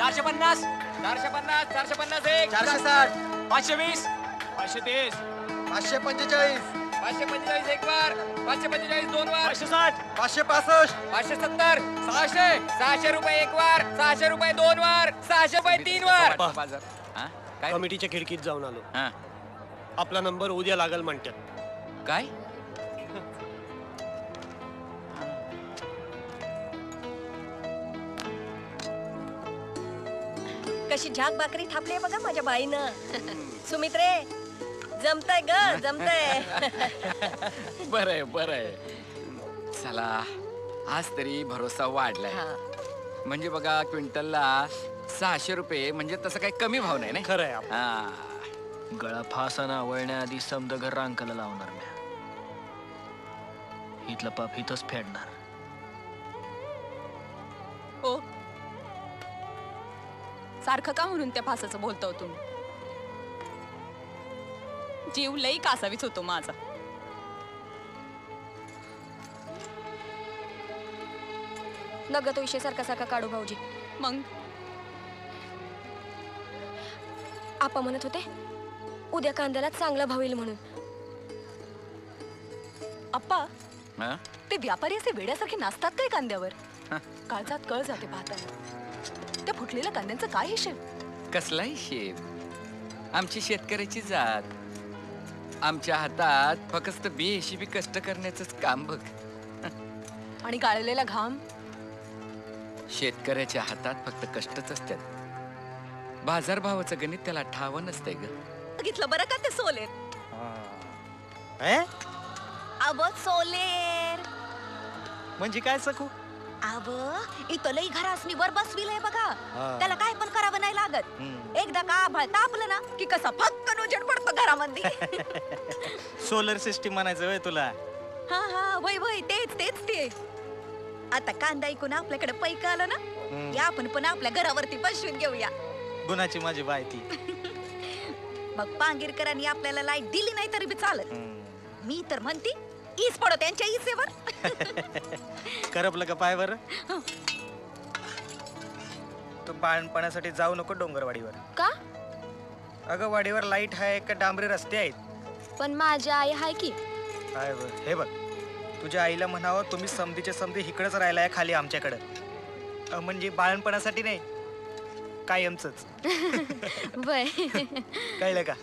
450 450 450 1 460 520 530 545 545 एक वार 545 दोन वार 560 565 570 600 600 रुपये एक वार 600 रुपये दोन वार 600 रुपये तीन वार कमिटीच्या खिडकीत जाऊन आलो आपला नंबर उद्या लागल म्हणतात काय कशी झाक भाकरी थापली बघा माझ्या बाईनं सुमित्रे जमतय ग जमतय बरंय बरंय चला आज तरी भरोसा वाढलाय म्हणजे बघा क्विंटलला 600 रुपये म्हणजे तसं काही कमी भाव नाही ना खरंय गळा फासाना वळण्याआधी समद घर रांकाला लावणार म्या इथलं पाप इथंच फेडणार हो सारखं का म्हणून त्या फासाचं बोलतो तुम्ही जीव लई कासावीच होतो माझा नग तो विषय सारखा सारखा काढू भाऊजी. मग आपा म्हणत होते उद्या कांद्याला चांगला भाव येईल म्हणून. अप्पा हा? ते व्यापारी असे वेड्यासारखे नाचतात काय कांद्यावर? काळजात कळ जाते पाहताना. त्या फुटलेल्या कांद्यांचं काय हिशेब? कसला हिशेब? आमची शेतकऱ्याची जात. आमच्या हातात फक्त बेहिशेबी कष्ट करण्याचंच काम बघ. आणि गाळलेला घाम? शेतकऱ्याच्या हातात फक्त कष्टच असतात. बाजारभावाचं गणित त्याला ठाव नसतंय ग. बघितलं बरं का ते सोलेर? अब सोलेर म्हणजे काय सकू? अव इथं लई घरासनी वर बसविलंय बघा. हा. त्याला काय पण करावं नाही लागत. एकदा का आभाळ तापलं ना की कसा फक्कन उजेड पडतो घरामध्ये. सोलर सिस्टीम म्हणायचं वय तुला? हा हा वय वय तेच तेच ते. आता कांदा ऐकून आपल्याकडे पैक आलं ना, या आपण पण आपल्या घरावरती बसवून घेऊया. गुणाची माझी बाय ती. मग पांगीरकरांनी आपल्याला लाईट दिली नाही तरी बी चालत. मी तर म्हणते ईस पडो त्यांच्या इसेवर. करपलं का पाय बर? तू बाळणपणासाठी जाऊ नको डोंगरवाडीवर. का? अगं वाडीवर लाईट आहे का डांबरी रस्ते आहेत? पण माझी आई आहे की. काय बर हे बघ, तुझ्या आईला म्हणावं तुम्ही समधीचे समधी इकडंच राहिलाय खाली आमच्याकडं. म्हणजे बाळणपणासाठी नाही, कायमचंच. वय कळलं का?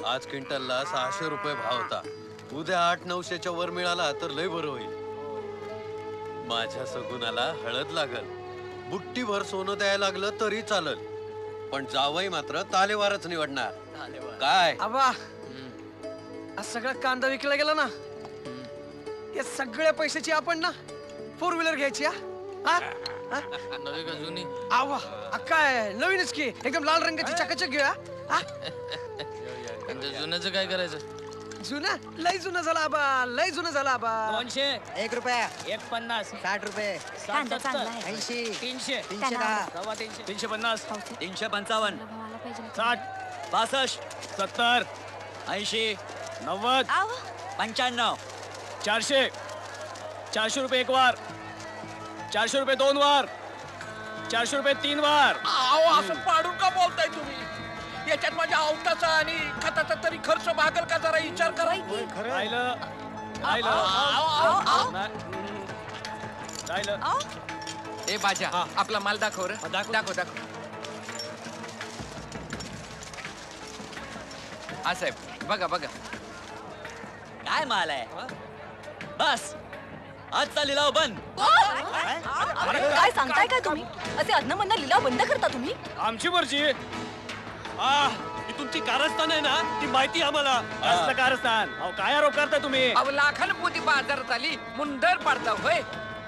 आज क्विंटलला 600 रुपये भाव होता. उद्या 800-900च्या वर मिळाला तर लय बरं होईल. माझ्या सगुणाला हळद लागल, बुट्टीभर सोनं द्यायला लागलं तरी चालल, पण जावई मात्र तालेवारच निवडणार. काय आबा, आज सगळा कांदा विकला गेला ना, या सगळ्या पैशाची आपण ना 4 व्हीलर घ्यायची. हा नवी का जुनी? आवा काय नवीनच की, एकदम लाल रंगाची चकाचक घेऊया. जुन्याचं काय करायचं? जुना लय जुना झाला आबा, लय जुना झाला आबा. 200, 1 रुपया, 150, 60 रुपये, कांदा चांगला आहे. 80, 300, 310, 350, 355, 60, 65, 70, 80, 90, 95, 400, 400 रुपये 1 वार, 400 रुपये 2 वार, 400 रुपये 3 वार. अहो असं पाडून का बोलताय तुम्ही? याच्यात माझ्या अवताचा आणि खताचा तरी खर्च भागल का, जरा विचार करा. राहिलं ए बाजा, आपला माल दाखव रे. दाखव दाखव. हा साहेब बघा बघा. काय माल आहे? बस आजचा लिलाव बंद. काय सांगताय काय तुम्ही? असे अधनमधन लिलाव बंद करता तुम्ही? आमची मर्जी. ही तुमची कारस्थान आहे ना, ती माहिती आम्हाला. कसलं कारस्थान? अहो काय आरोप करता तुम्ही? अहो लाखानं पोती बाजारात आली म्हणून दर पाडता होय?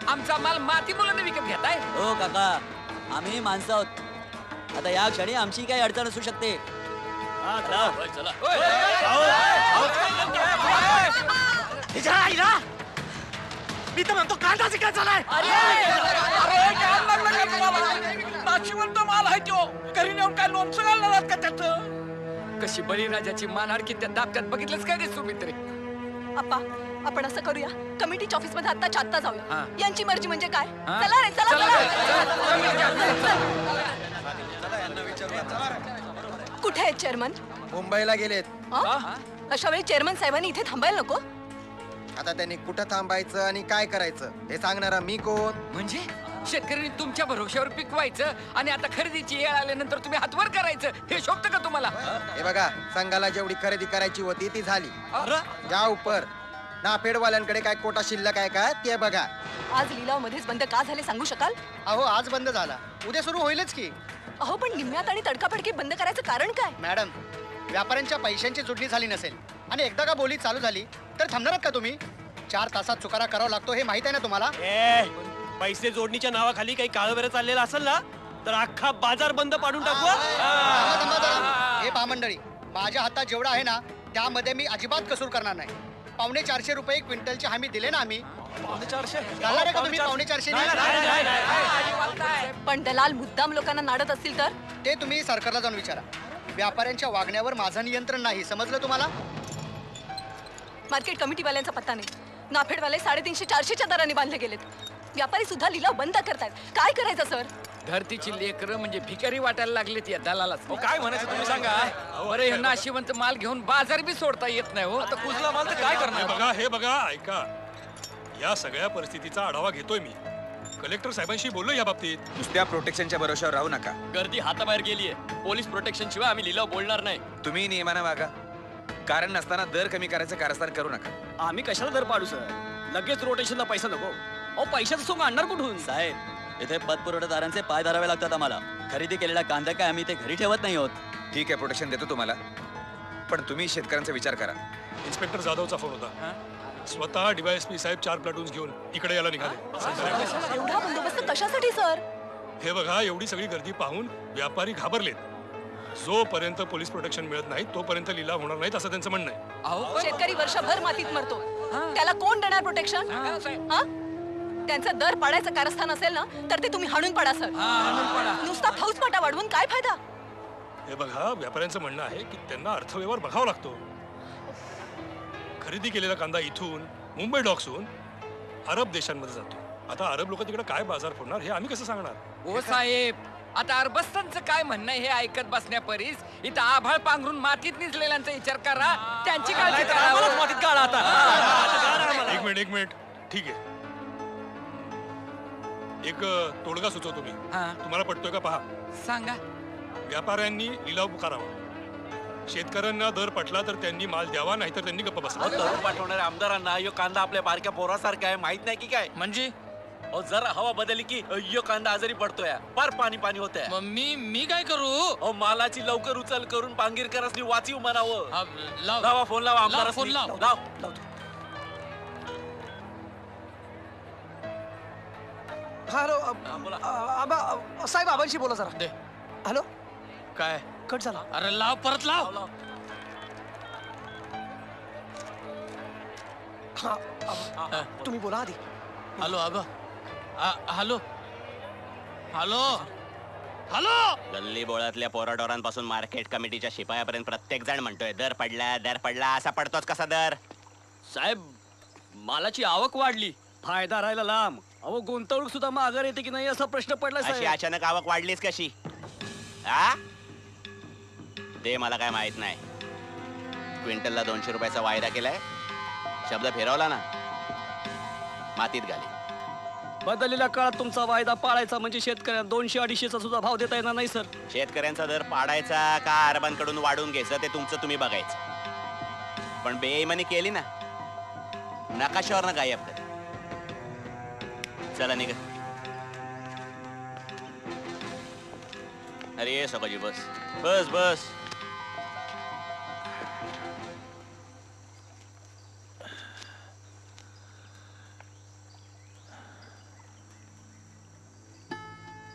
आमचा माल माती मुलांना विकत घेताय? हो काका, आम्ही माणसं आहोत. आता या क्षणी आमची काही अडचण असू शकते. चला. मी तर म्हणतो कांदा काय चालाय. नाशिवंत माल आहे तो. घरी नेऊन काय लोणचं घालणार का त्याचं? कशी बळीराजाची मानहाडकी त्या दाबत्यात बघितलंच काय रे सुमित्रे? अप्पा, आपण असं करूया, कमिटीच्या ऑफिस मध्ये आत्ताच्या आत्ता जाऊया. यांची मर्जी म्हणजे काय? हा? चला रे चला कुठे आहेत चेअरमन? मुंबईला गेलेत. अशा वेळी चेअरमन साहेबांनी इथे थांबायला नको? आता त्यांनी कुठं थांबायचं आणि काय करायचं हे सांगणारा मी कोण? म्हणजे शेतकऱ्यांनी तुमच्या भरोश्यावर पिकवायचं आणि आता खरेदीची वेळ आल्यानंतर तुम्ही हातवर करायचं, हे शोभतं का तुम्हाला? हे बघा, संघाला जेवढी खरेदी करायची होती ती झाली. जा उपर. नाफेडवाल्यांकडे काय कोटा शिल्लक आहे का ते बघा. आज लिलाव मध्येच बंद का झाले सांगू शकाल? अहो आज बंद झाला, उद्या सुरू होईलच की. अहो पण निम्म्यात आणि तडकाफडकी बंद करायचं कारण काय? मॅडम, व्यापाऱ्यांच्या पैशांची जुडणी झाली नसेल आणि एकदा का बोली चालू झाली तर थांबणार का तुम्ही? 4 तासात चुकारा करावा लागतो हे माहित आहे ना तुम्हाला? पैसे जोडणीच्या नावाखाली काही काळवेर चाललेला असेल ना, तर अख्खा बाजार बंद पाडून टाकू. हे पहा मंडळी, माझ्या हातात जेवढा आहे ना त्यामध्ये मी अजिबात कसूर करणार नाही. 450 रुपये क्विंटलची हमी दिले ना आम्ही. 450 घालणार आहे का तुम्ही? 450 पण दलाल मुद्दाम लोकांना नाडत असतील तर? ते तुम्ही सरकारला जाऊन विचारा. व्यापाऱ्यांच्या वागण्यावर माझं नियंत्रण नाही, समजलं तुम्हाला? मार्केट कमिटीवाल्यांचा पत्ता नाही. नाफेडवाले 350-400च्या दराने बांधले गेलेत. व्यापारी सुद्धा लिलाव बंद करतायत. काय करायचं सर? धरतीची लेकरं म्हणजे भिकारी वाटायला लागलेत या दलालाच. काय म्हणायचं तुम्ही सांगा. बरे हे नाशिवंत माल घेऊन बाजार बी सोडता येत नाही हो. आता कुजला माल तर काय करणार? हे बघा ऐका, या सगळ्या परिस्थितीचा आढावा घेतोय मी. कलेक्टर साहेबांशी बोललो या बाबतीत. नुसत्या प्रोटेक्शनच्या भरोश्यावर राहू नका. गर्दी हाताबाहेर गेलीये. पोलीस प्रोटेक्शन शिवाय आम्ही लिलाव बोलणार नाही. तुम्ही नियमानं वागा. कारण नसताना दर कमी करायचं कारस्थान करू नका. आम्ही कशाला दर पाडू सर? लगेच रोटेशनला पैसा नको. अहो पैशाचं सोंग आणणार कुठून? साहेब इथे पतपुरवठादारांचे पाय धरावे लागतात आम्हाला. खरेदी केलेला कांदा काय आम्ही ते घरी ठेवत नाही आहोत. ठीक आहे, प्रोटेक्शन देतो तुम्हाला, पण तुम्ही शेतकऱ्यांचा विचार करा. इन्स्पेक्टर जाधवचा फोन होता. स्वतः डीवायएसपी साहेब 4 प्लाटून्स घेऊन इकडे यायला निघाले. एवढा बंदोबस्त कशासाठी सर? हे बघा, एवढी सगळी गर्दी पाहून व्यापारी घाबरलेत. जोपर्यंत पोलीस प्रोटेक्शन मिळत नाही तोपर्यंत लिलाव होणार नाहीत असं त्यांचं म्हणणं आहे. शेतकरी वर्षभर मातीत मरतो, त्याला कोण देणार प्रोटेक्शन? त्यांचं दर पाडायचं कारस्थान असेल ना तर ते तुम्ही हाणून पाडा सर. नुसता फौजफाटा वाढवून काय फायदा? हे बघा, व्यापाऱ्यांचं म्हणणं आहे की त्यांना अर्थव्यवहार बघावा लागतो. खरेदी केलेला कांदा इथून मुंबई डॉक्सहून अरब देशांमध्ये जातो. आता अरब लोक तिकडे काय बाजार फोडणार हे आम्ही कसं सांगणार? ओ साहेब, आता अरबस्तांचं काय म्हणणं हे ऐकत बसण्यापरीस इथं आभाळ पांघरून मातीत निजलेल्यांचा विचार करा. त्यांची काळजी करा. मातीत काढा आता. एक मिनिट ठीक आहे. एक तोडगा सुचवतो मी. तुम्हाला पटतोय का पहा. सांगा. व्यापाऱ्यांनी लिलाव पुकारावा. शेतकऱ्यांना दर पटला तर त्यांनी माल द्यावा, नाही तर त्यांनी गप्प बसावं. दर पाठवणाऱ्या आमदारांना यो कांदा आपल्या बारक्या पोरासारखा आहे माहित नाही की काय? म्हणजे जरा हवा बदलली की यो कांदा आजारी पडतोय. फार पाणी पाणी होतंय. मी काय करू? मालाची लवकर उचल करून पांगीरकरांनी वाचीव म्हणावं. लावा फोन लावा आमदार. फोन लाव. हॅलो साहेब, आबांशी बोला जरा. दे. हॅलो, काय कट झाला? अरे लाव, परत लाव. तुम्ही बोला आधी. हॅलो आबा. Hello hello hello. गल्ली बोळातल्या पोराडोरांपासून मार्केट कमिटीच्या शिपायापर्यंत प्रत्येक जण म्हणतोय दर पडला. असा पडतोच कसा दर? साहेब मालाची आवक वाढली. फायदा राहिला लांब. अहो गुंतवणूक सुद्धा माघार येते की नाही असा प्रश्न पडला अशी अचानक आवक वाढलीच कशी? हा, ते मला काय माहित नाही. क्विंटलला 200 रुपयाचा वायदा केलाय. शब्द फिरवला ना मातीत घाली. बदललेल्या काळात तुमचा वायदा पाळायचा म्हणजे शेतकऱ्यांना 200-250 सुद्धा भाव देता येणार नाही सर. शेतकऱ्यांचा दर पाडायचा का अरबांकडून वाढून घ्यायचं ते तुमचं तुम्ही बघायचं. पण बेईमानी केली ना नकाशावर ना गायब कर. चला निघ. अरे ये सकाळची बस बस बस.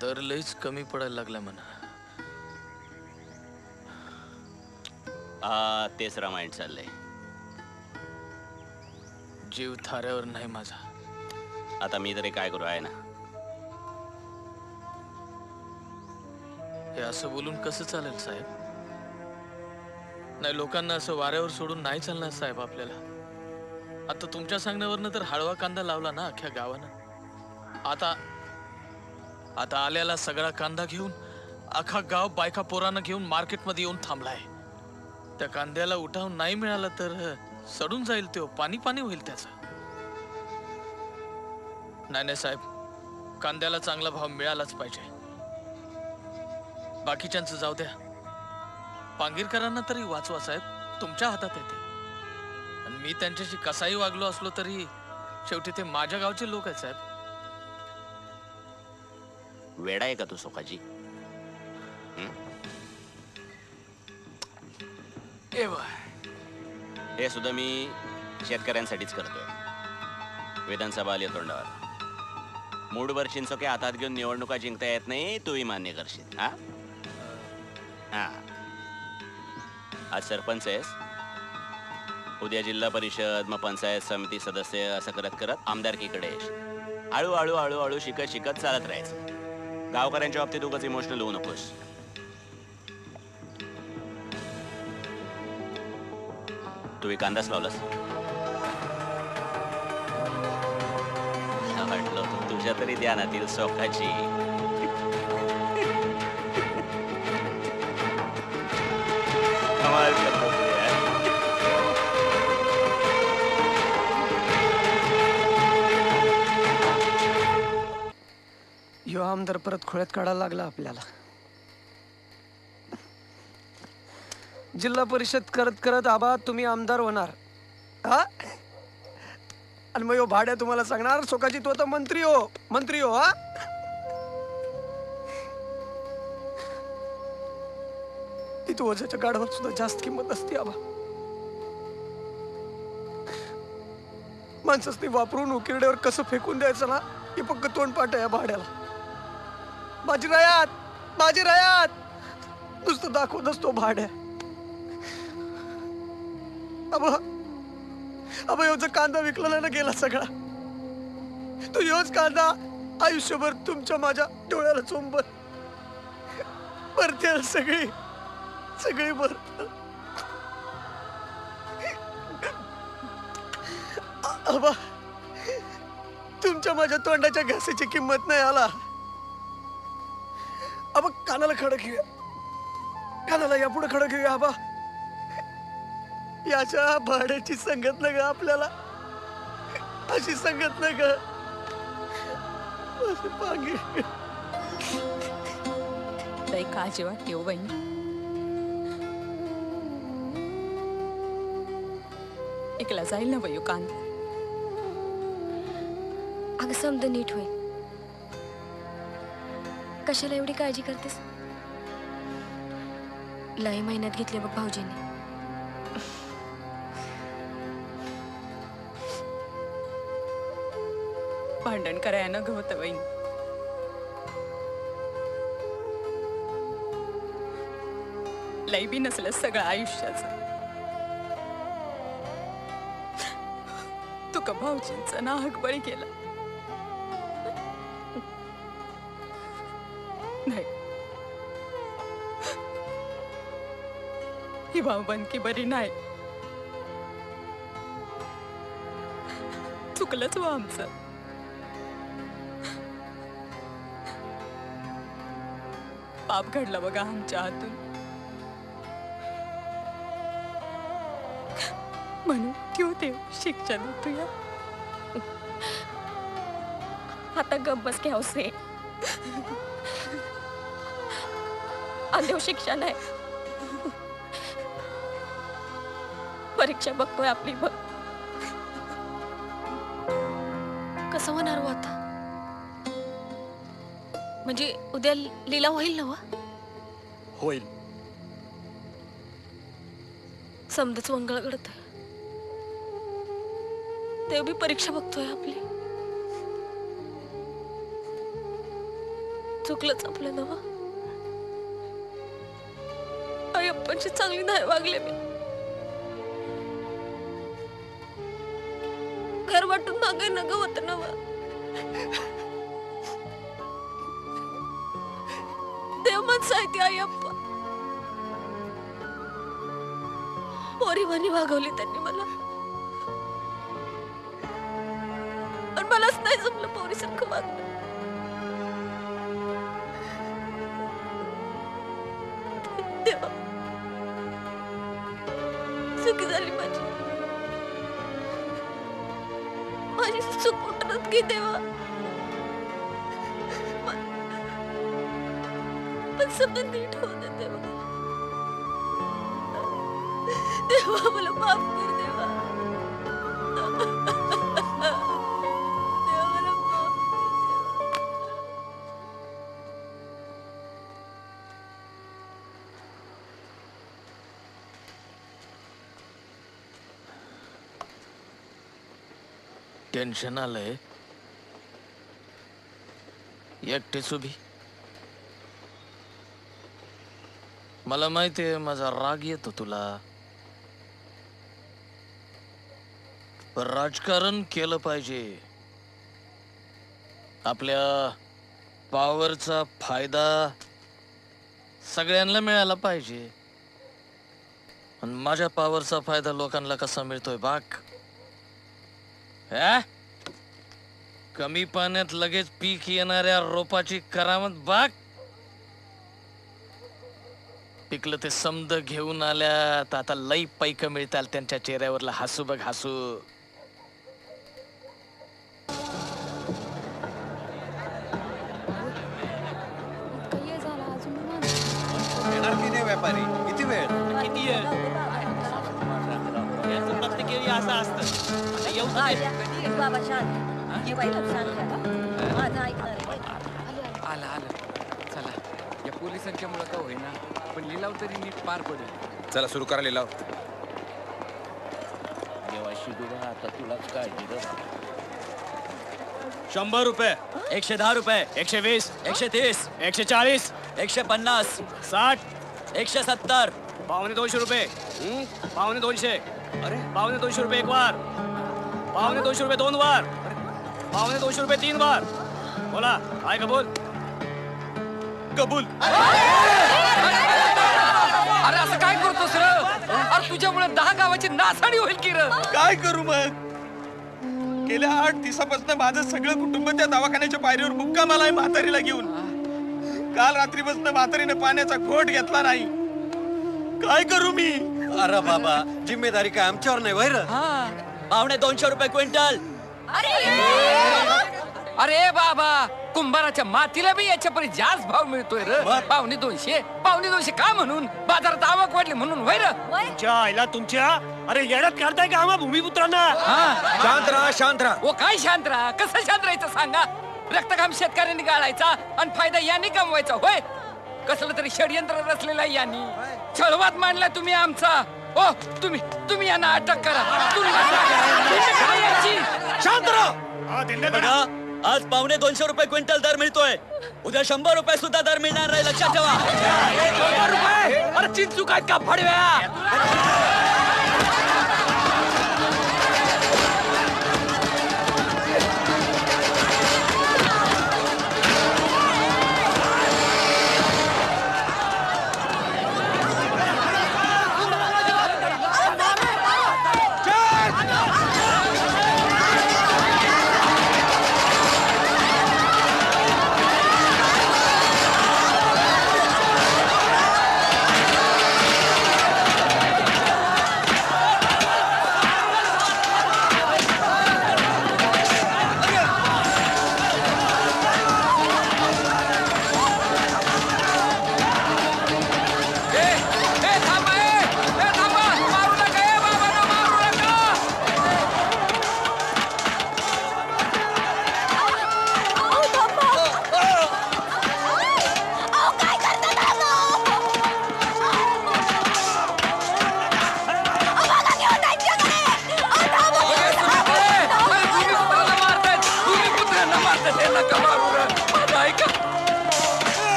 दर लईच कमी पडायला लागला म्हणा. तेच रामायण चाललंय. जीव थाऱ्यावर नाही माझा. आता मी तरी काय करू आहे ना. हे असं बोलून कसं चालेल साहेब? नाही, लोकांना असं वाऱ्यावर सोडून नाही चालणार साहेब आपल्याला. आता तुमच्या सांगण्यावरनं तर हळवा कांदा लावला ना अख्ख्या गावानं. आता आल्याला सगळा कांदा घेऊन अख्खा गाव बायका पोरांना घेऊन मार्केटमध्ये येऊन थांबलाय. त्या कांद्याला उठाव नाही मिळाला तर सडून जाईल तो. पाणी पाणी होईल त्याचं. नाही साहेब, कांद्याला चांगला भाव मिळालाच पाहिजे. बाकीच्यांचं जाऊ द्या, पांगीरकरांना तरी वाचवा साहेब. तुमच्या हातात येते. आणि मी त्यांच्याशी कसाही वागलो असलो तरी शेवटी ते माझ्या गावचे लोक आहेत साहेब. वेडा आहे का तू सोकाजी? हे सुद्धा मी शेतकऱ्यांसाठीच करतोय. विधानसभा आली तोंडावर. मूडवर चिंचोके हातात घेऊन निवडणुका जिंकता येत नाही, तूही मान्य करशील. हा हा, आज सरपंच आहेस, उद्या जिल्हा परिषद, मग पंचायत समिती सदस्य, असं करत करत आमदारकीकडे येशील. हळूहळू हळूहळू शिकत शिकत चालत राहायचं. गावकऱ्यांच्या बाबतीत उगाच इमोशनल होऊ नकोस. तू कांदाच लावलास. वाटलं तुझ्या माझ्या तरी ध्यानातील सोखाची. कमाल करतो तू यार. यो आमदार परत खोळ्यात काढायला लागला आपल्याला. जिल्हा परिषद करत करत आबा तुम्ही आमदार होणार हा, आणि मग यो भाड्या तुम्हाला सांगणार सोकाची तो तर मंत्री हो हा. ती वजाच्या गाडावर सुद्धा जास्त किंमत असते आबा. माणसाने वापरून उकिरड्यावर कसं फेकून द्यायचं ना हे फक्त तोंडपाठ आहे या भाड्याला. माझी रयात नुसतं दाखवत असतो भाड्या. अब योचा कांदा विकला ना गेला सगळा. तो योच कांदा आयुष्यभर तुमच्या माझ्या डोळ्याला चोंबत भरते सगळी भरत. आबा तुमच्या माझ्या तोंडाच्या घासाची किंमत नाही आला. आबा कानाला खडक घेऊया, कानाला यापुढे खडक घेऊया. आबा याच्या भाड्याची संगत न ग आपल्याला, अशी संगत न ग. लई काळजी वाटते हो बहिणी. एकला जाईल ना बाई कांदा. अगं समद नीट होईल. कशाला एवढी काळजी करतेस? लय मेहनत घेतली बघ भाऊजींनी. भांडण करायला न होतं बहीण. लई बी नसलं सगळं आयुष्याचं. तुका भाऊजींचा नाहक बळी केला नाही. ही भाऊबंदकी बरी नाही. चुकलंच व आमचं. पाप घडला बघा आमच्या हातून. म्हणून ठेव देव शिक्षा देतो या. आता गप बस की हौसे. देव शिक्षा नाही, परीक्षा बघतोय आपली. बघ कसं होणार हो आता? म्हणजे उद्या लिलाव होईल ना व? होईल. समजच मंगळ घडत. देव बी परीक्षा बघतोय आपली. चुकलंच आपलं नव. अय्यप्पांची चांगली नाही वागले मी. घर वाटून मागे नग होत नव. देव माणसं आहे ती अय्यप्पा. पोरीवानी वागवली त्यांनी मला. आणि मलाच नाही जमलं पोरीसारखं वागणं. देवा चुकी झाली माझी. माझी चूक उतरत की देवा. पण समजा नीट होऊ दे देवा. देवा मला माफ कर देवा. देवा मला माफ कर. टेन्शन आलंय. एकटेच उभी. मला माहितीये माझा राग येतो तुला, पण राजकारण केलं पाहिजे. आपल्या पॉवरचा फायदा सगळ्यांना मिळाला पाहिजे. आणि माझ्या पॉवरचा फायदा लोकांना कसा मिळतोय बाग? कमी पाण्यात लगेच पीक येणाऱ्या रोपाची करामत बाग. पिकलं ते समद घेऊन आल्यात, आता लई पैक मिळतात त्यांच्या चेहऱ्यावरला हसू बघ हसू. येणार की नाही व्यापारी? किती वेळ? किती प्रत्येक वेळी असं असतं. येऊ बाबा शांत ये बाईला शांत माझं ऐकणार आला आला चला, या पोलिसांच्या मुळे का होईना पण लिलाव तरी नीट पार पडेल. चला सुरू करा लिलाव. आता तुलाच काय 100 रुपये, 110 रुपये, 120, 130, 140, 150, 60, 170, पावणे 200 रुपये, पावणे 200, पावणे 200 रुपये एक वार, पावणे 200 रुपये 2 वार, पावणे 200 रुपये 3 वार. बोला काय कबूल? कबूल. अरे असं काय करतोस र? अरे तुझ्यामुळे 10 गावाची नासाडी होईल की र. काय करू मग? गेल्या 8 दिवसापासून माझं सगळं कुटुंब त्या दवाखान्याच्या पायरीवर मुक्काम आलाय म्हातारीला घेऊन. काल रात्रीपासून म्हातारीने पाण्याचा घोट घेतला नाही. काय करू मी? अरे बाबा, जिम्मेदारी काय आमच्यावर नाही वैर? पावणे 200 रुपये क्विंटल. अरे बाबा, कुंभाराच्या मातीला बी याच्यापर्यंत जास्त भाव मिळतोय र. पावणे 200, पावणे 200 का म्हणून? बाजारात आवक वाढली म्हणून वैर. तुमच्या आईला तुमच्या, अरे येण्यात काढताय का आम्हा भूमिपुत्रांना? शांत राहा, शांत राहा. ओ काय शांत राहा? कसं शांत राहायचं सांगा? रक्तघाम शेतकऱ्यांनी गाळायचा आणि फायदा यांनी कमवायचा होय. कसलं तरी षडयंत्र रचलेलं आहे यांनी. छळवात मांडला तुम्ही आमचा. ओ तुम्ही यांना अटक करा. शांत राहा. आज पावणे 200 रुपये क्विंटल दर मिळतोय. उद्या 100 रुपये सुद्धा दर मिळणार नाही, लक्षात ठेवा. 100 रुपये? अरे चिंचू काय का फडव्या?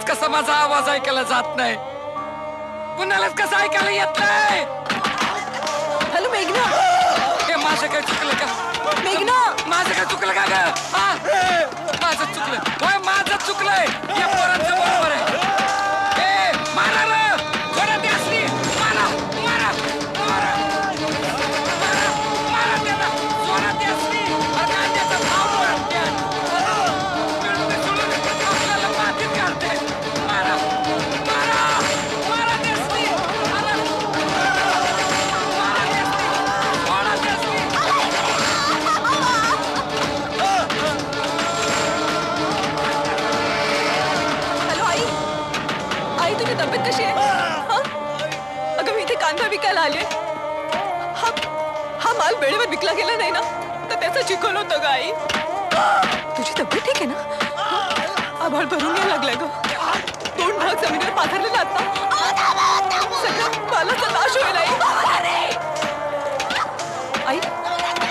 कसा माझा आवाज ऐकायला जात नाही? कुणालाच कसं ऐकायला येत नाही? हॅलो मेघना, हे माझं काय चुकलं का? मेघना, माझं काय चुकलं का ग? माझं चुकलं होय, माझं चुकलंय. या पोरांचं बरोबर आहे. ए मारा रे, कोणा ती असली? मारा मारा मारा मारा मारा त्याला, कोणा ती असली? अरे त्याचा भाव वाटते. आपल्याला मातीत काढते. मारा मारा मारा ती असली. काय विकायला आले? हा माल वेळेवर विकला गेला नाही ना तर त्याचं चिखल होतं का आई? तुझी तब्येत ठीक आहे ना? आभाळ भरून यायला लागलाय ग. 2 भाग जमिनीवर पाथरलेला आता सगळं मालाचा नाश होईल आई.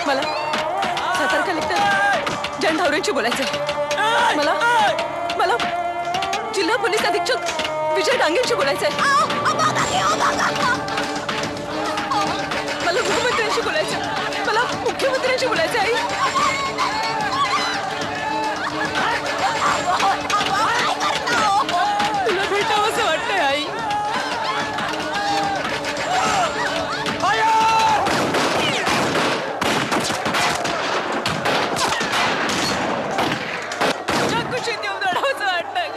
मला सातारा कलेक्टर जयंत धावरेंशी बोलायचंय. मला जिल्हा पोलीस अधीक्षक विजय डांगेंशी बोलायचंय. मला गृहमंत्र्यांशी बोलायचंय. मला मुख्यमंत्र्यांशी बोलायचंय आई. तुला भेटावं असं वाटतंय आई. कुशीत येऊन रडावंसं वाटतंय.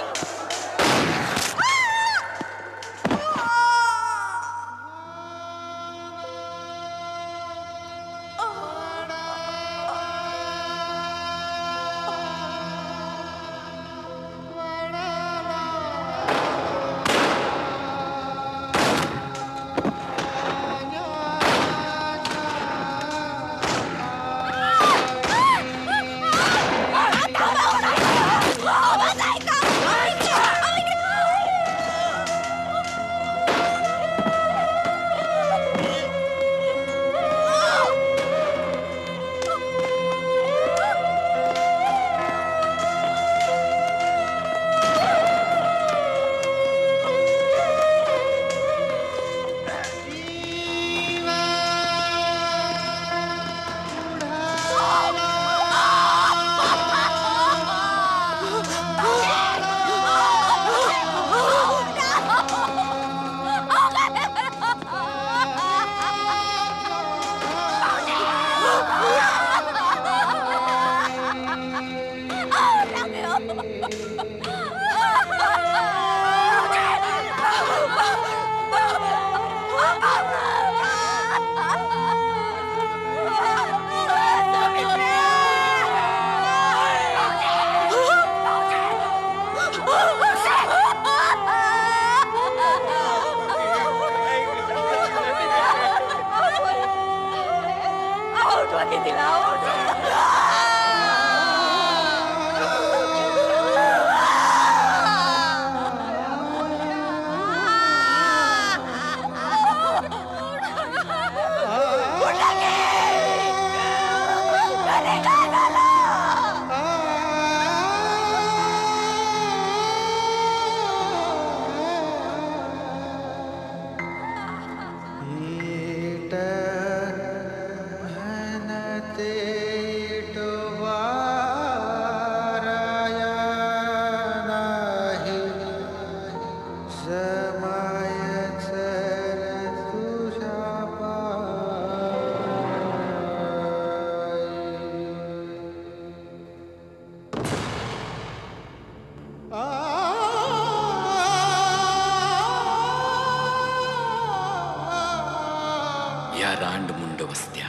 या रांडमुंड वस्त्या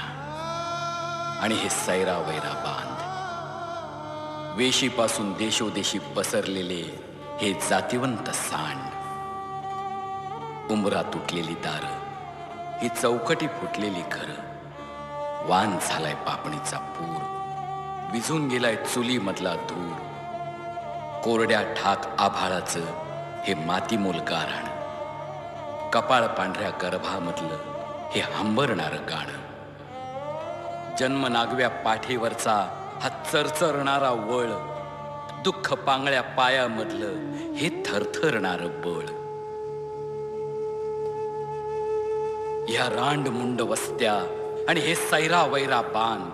आणि हे सैरा वैरा बांध, वेशीपासून देशोदेशी पसरलेले हे जातिवंत सांड, उंबरा तुटलेली दार, ही चौकटी फुटलेली घर, वान झालाय पापणीचा पूर, विझून गेलाय चुली मधला धूर, कोरड्या ठाक आभाळाचं हे मातीमोल गारण, कपाळ पांढऱ्या गर्भामधलं हे हंबरणार गाणं, जन्म नागव्या पाठीवरचा हा चरचरणारा वळ, दुःख पांगळ्या पायामधलं हे थरथरणार बळ. या रांडमुंड वस्त्या आणि हे सैरा वैरा बांध,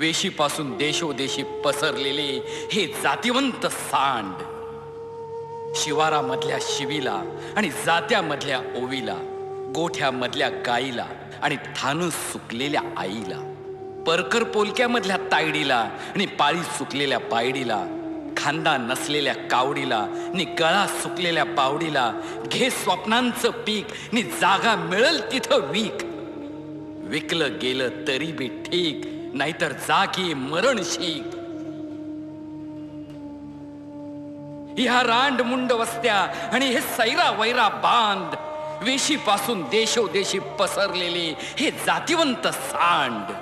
वेशीपासून देशोदेशी पसरलेले हे जातिवंत सांड, शिवारामधल्या शिवीला आणि जात्यामधल्या ओवीला, गोठ्यामधल्या गाईला आणि थानूस सुकलेल्या आईला, परकर पोलक्यामधल्या तायडीला आणि पाळी सुकलेल्या पायडीला, खांदा नसलेल्या कावडीला नि गळा सुकलेल्या पावडीला, घे स्वप्नांचं पीक नि जागा मिळल तिथं वीक, विकलं गेलं तरी बी ठीक, नाहीतर जा की मरण शीक. ह्या रांडमुंड वस्त्या आणि हे सैरा वैरा बांध, वेशीपासून देशोदेशी पसरलेले हे जातिवंत सांड.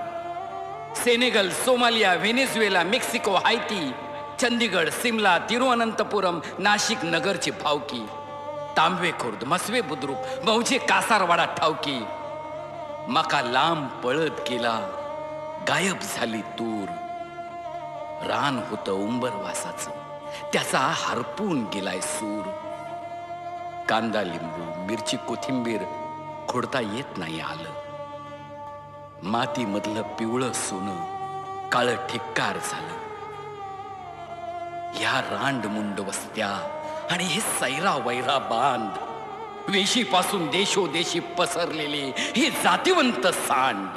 Senegal, Somalia, Venezuela, Mexico, Haiti, Chandigarh, Simla, Thiruvananthapuram, Nashik नगरची भावकी, तांबवे खुर्द, मसवे बुद्रुक, मौजे कासारवाडा ठावकी. मका लांब पळत गेला, गायब झाली तूर. रान होतं उंबरवासाचं, त्याचा हरपून गेलाय सूर. कांदा, लिंबू, मिरची, कोथिंबीर खोडता येत नाही आलं. मातीमधलं पिवळं सोनं काळं ठिक्कार झालं. या रांडमुंड वस्त्या आणि हे सैरा वैरा बांध, वेशीपासून देशोदेशी पसरलेले हे जातिवंत सांड.